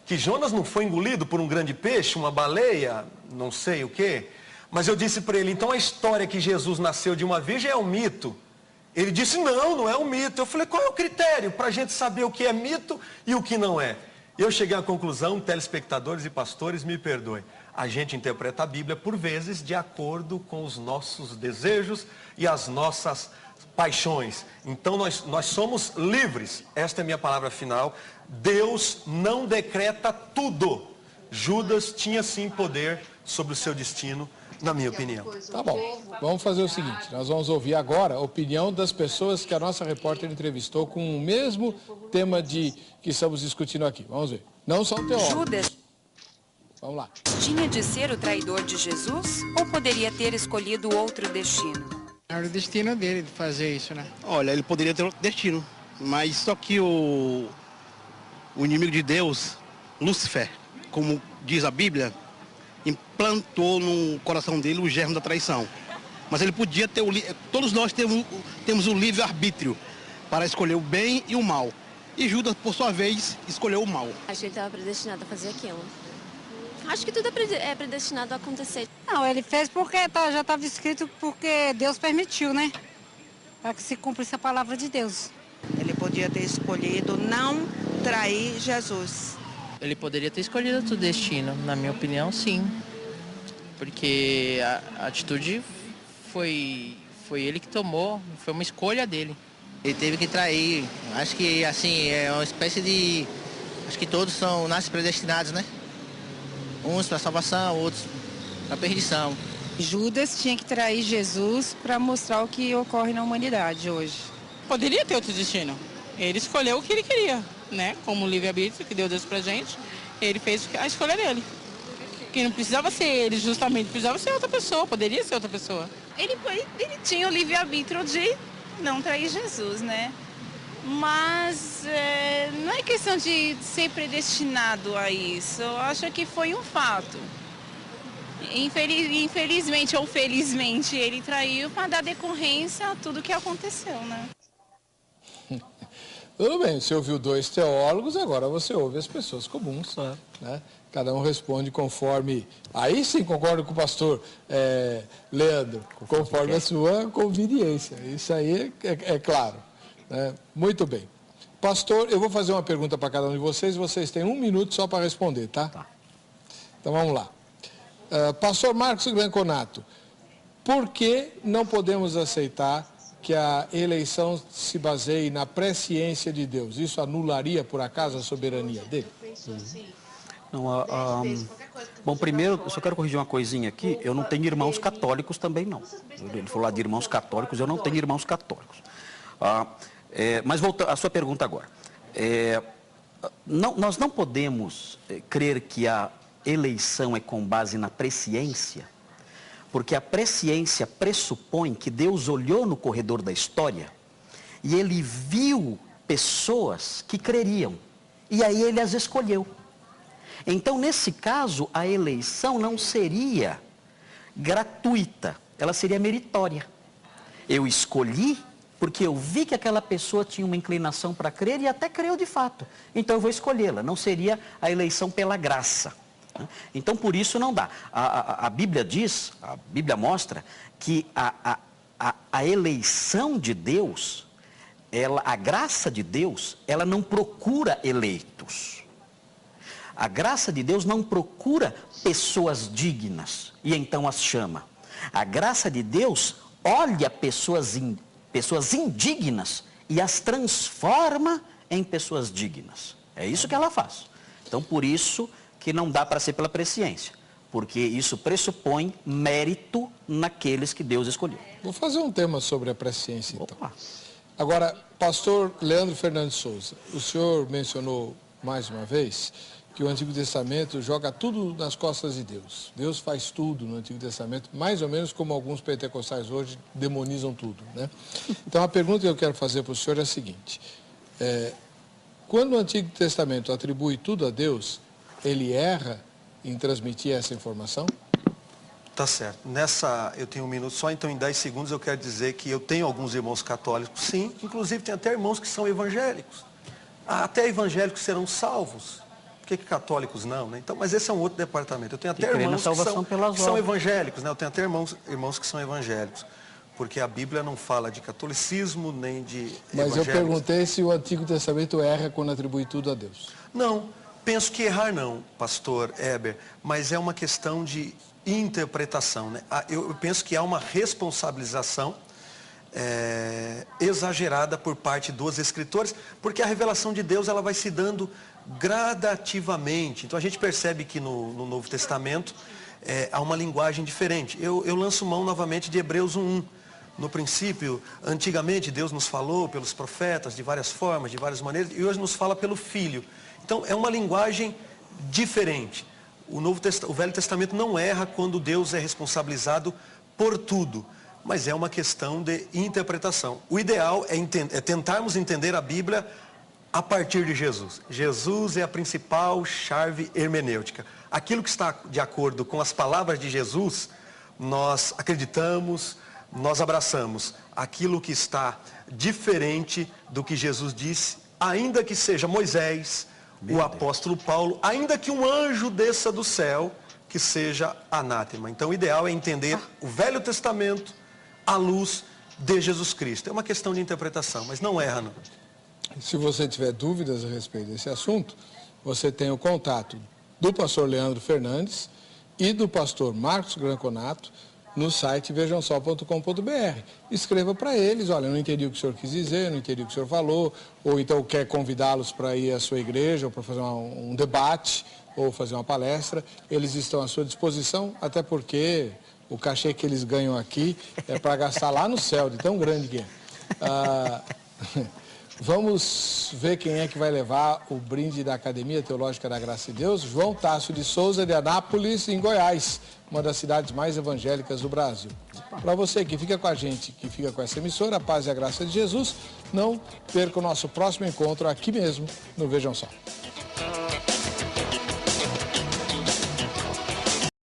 Que Jonas não foi engolido por um grande peixe, uma baleia, não sei o quê. Mas eu disse para ele, então a história que Jesus nasceu de uma virgem é um mito. Ele disse, não é um mito. Eu falei, qual é o critério para a gente saber o que é mito e o que não é? Eu cheguei à conclusão, telespectadores e pastores, me perdoem. A gente interpreta a Bíblia, por vezes, de acordo com os nossos desejos e as nossas paixões. Então nós somos livres. Esta é a minha palavra final. Deus não decreta tudo. Judas tinha sim poder sobre o seu destino, na minha opinião. Tá bom, vamos fazer o seguinte, nós vamos ouvir agora a opinião das pessoas que a nossa repórter entrevistou com o mesmo tema que estamos discutindo aqui. Vamos ver. Não são teólogos. Judas Vamos lá. tinha de ser o traidor de Jesus ou poderia ter escolhido outro destino? Era o destino dele de fazer isso, né? Olha, ele poderia ter outro destino, mas só que o inimigo de Deus, Lúcifer, como diz a Bíblia, implantou no coração dele o germe da traição. Mas ele podia ter todos nós temos o livre-arbítrio para escolher o bem e o mal. E Judas, por sua vez, escolheu o mal. Acho que ele estava predestinado a fazer aquilo. Acho que tudo é predestinado a acontecer. Não, ele fez porque já estava escrito porque Deus permitiu, né? Para que se cumprisse a palavra de Deus. Ele podia ter escolhido não trair Jesus. Ele poderia ter escolhido outro destino, na minha opinião, sim. Porque a atitude foi ele que tomou, foi uma escolha dele. Ele teve que trair. Acho que, assim, é uma espécie de... Acho que todos nascem predestinados, né? Uns para salvação, outros para perdição. Judas tinha que trair Jesus para mostrar o que ocorre na humanidade hoje. Poderia ter outro destino. Ele escolheu o que ele queria, né? Como o livre-arbítrio que Deus pra gente, ele fez a escolha dele. Que não precisava ser ele, justamente, precisava ser outra pessoa, poderia ser outra pessoa. Ele tinha o livre-arbítrio de não trair Jesus, né? Mas não é questão de ser predestinado a isso. Eu acho que foi um fato. Infelizmente ou felizmente, ele traiu para dar decorrência a tudo que aconteceu, né? Tudo bem, você ouviu dois teólogos, agora você ouve as pessoas comuns, né? Cada um responde conforme... Aí sim concordo com o pastor Leandro, conforme a sua conveniência. Isso aí é claro. Né? Muito bem. Pastor, eu vou fazer uma pergunta para cada um de vocês. Vocês têm 1 minuto só para responder, tá? Então vamos lá. Pastor Marcos Granconato, por que não podemos aceitar que a eleição se baseie na presciência de Deus? Isso anularia, por acaso, a soberania dele? Não, bom, primeiro, eu só quero corrigir uma coisinha aqui. Eu não tenho irmãos católicos também, não. Ele falou lá de irmãos católicos, eu não tenho irmãos católicos. Mas voltando à sua pergunta agora. Nós não podemos crer que a eleição é com base na presciência, porque a presciência pressupõe que Deus olhou no corredor da história e ele viu pessoas que creriam, e aí ele as escolheu. Então, nesse caso, a eleição não seria gratuita, ela seria meritória. Eu escolhi porque eu vi que aquela pessoa tinha uma inclinação para crer e até creu de fato. Então, eu vou escolhê-la, não seria a eleição pela graça. Então, por isso não dá. A Bíblia diz, a Bíblia mostra que a eleição de Deus, a graça de Deus, ela não procura eleitos. A graça de Deus não procura pessoas dignas e então as chama. A graça de Deus olha pessoas indignas e as transforma em pessoas dignas. É isso que ela faz. Então, por isso que não dá para ser pela presciência, porque isso pressupõe mérito naqueles que Deus escolheu. Vou fazer um tema sobre a presciência, então. Agora, pastor Leandro Fernandes Souza, o senhor mencionou mais uma vez que o Antigo Testamento joga tudo nas costas de Deus. Deus faz tudo no Antigo Testamento, mais ou menos como alguns pentecostais hoje demonizam tudo, né? Então, a pergunta que eu quero fazer para o senhor é a seguinte. Quando o Antigo Testamento atribui tudo a Deus, ele erra em transmitir essa informação? Tá certo. Eu tenho 1 minuto só, então em 10 segundos eu quero dizer que eu tenho alguns irmãos católicos, sim, inclusive tem até irmãos que são evangélicos. Até evangélicos serão salvos. Por que católicos não, né? Então, mas esse é um outro departamento. Eu tenho até irmãos que são evangélicos, né? Eu tenho até irmãos que são evangélicos. Porque a Bíblia não fala de catolicismo nem de Mas eu perguntei se o Antigo Testamento erra quando atribui tudo a Deus. Não, penso que errar não, pastor Heber, mas é uma questão de interpretação, né? Eu penso que há uma responsabilização exagerada por parte dos escritores, porque a revelação de Deus ela vai se dando gradativamente. Então a gente percebe que no Novo Testamento há uma linguagem diferente. Eu lanço mão novamente de Hebreus 1:1. No princípio, antigamente Deus nos falou pelos profetas de várias formas, de várias maneiras, e hoje nos fala pelo Filho. Então é uma linguagem diferente. O Velho Testamento não erra quando Deus é responsabilizado por tudo, mas é uma questão de interpretação. O ideal é tentarmos entender a Bíblia a partir de Jesus. Jesus é a principal chave hermenêutica. Aquilo que está de acordo com as palavras de Jesus, nós acreditamos, nós abraçamos. Aquilo que está diferente do que Jesus disse, ainda que seja Moisés, o apóstolo Paulo, ainda que um anjo desça do céu, que seja anátema. Então o ideal é entender o Velho Testamento à luz de Jesus Cristo. É uma questão de interpretação, mas não erra, não. Se você tiver dúvidas a respeito desse assunto, você tem o contato do pastor Leandro Fernandes e do pastor Marcos Granconato no site vejamsol.com.br. Escreva para eles, olha, eu não entendi o que o senhor quis dizer, não entendi o que o senhor falou, ou então quer convidá-los para ir à sua igreja, ou para fazer um debate, ou fazer uma palestra. Eles estão à sua disposição, até porque o cachê que eles ganham aqui é para gastar lá no céu, de tão grande que é. Vamos ver quem é que vai levar o brinde da Academia Teológica da Graça de Deus. João Tássio de Souza, de Anápolis, em Goiás, uma das cidades mais evangélicas do Brasil. Para você que fica com a gente, que fica com essa emissora, a paz e a graça de Jesus, não perca o nosso próximo encontro aqui mesmo no Vejam Só.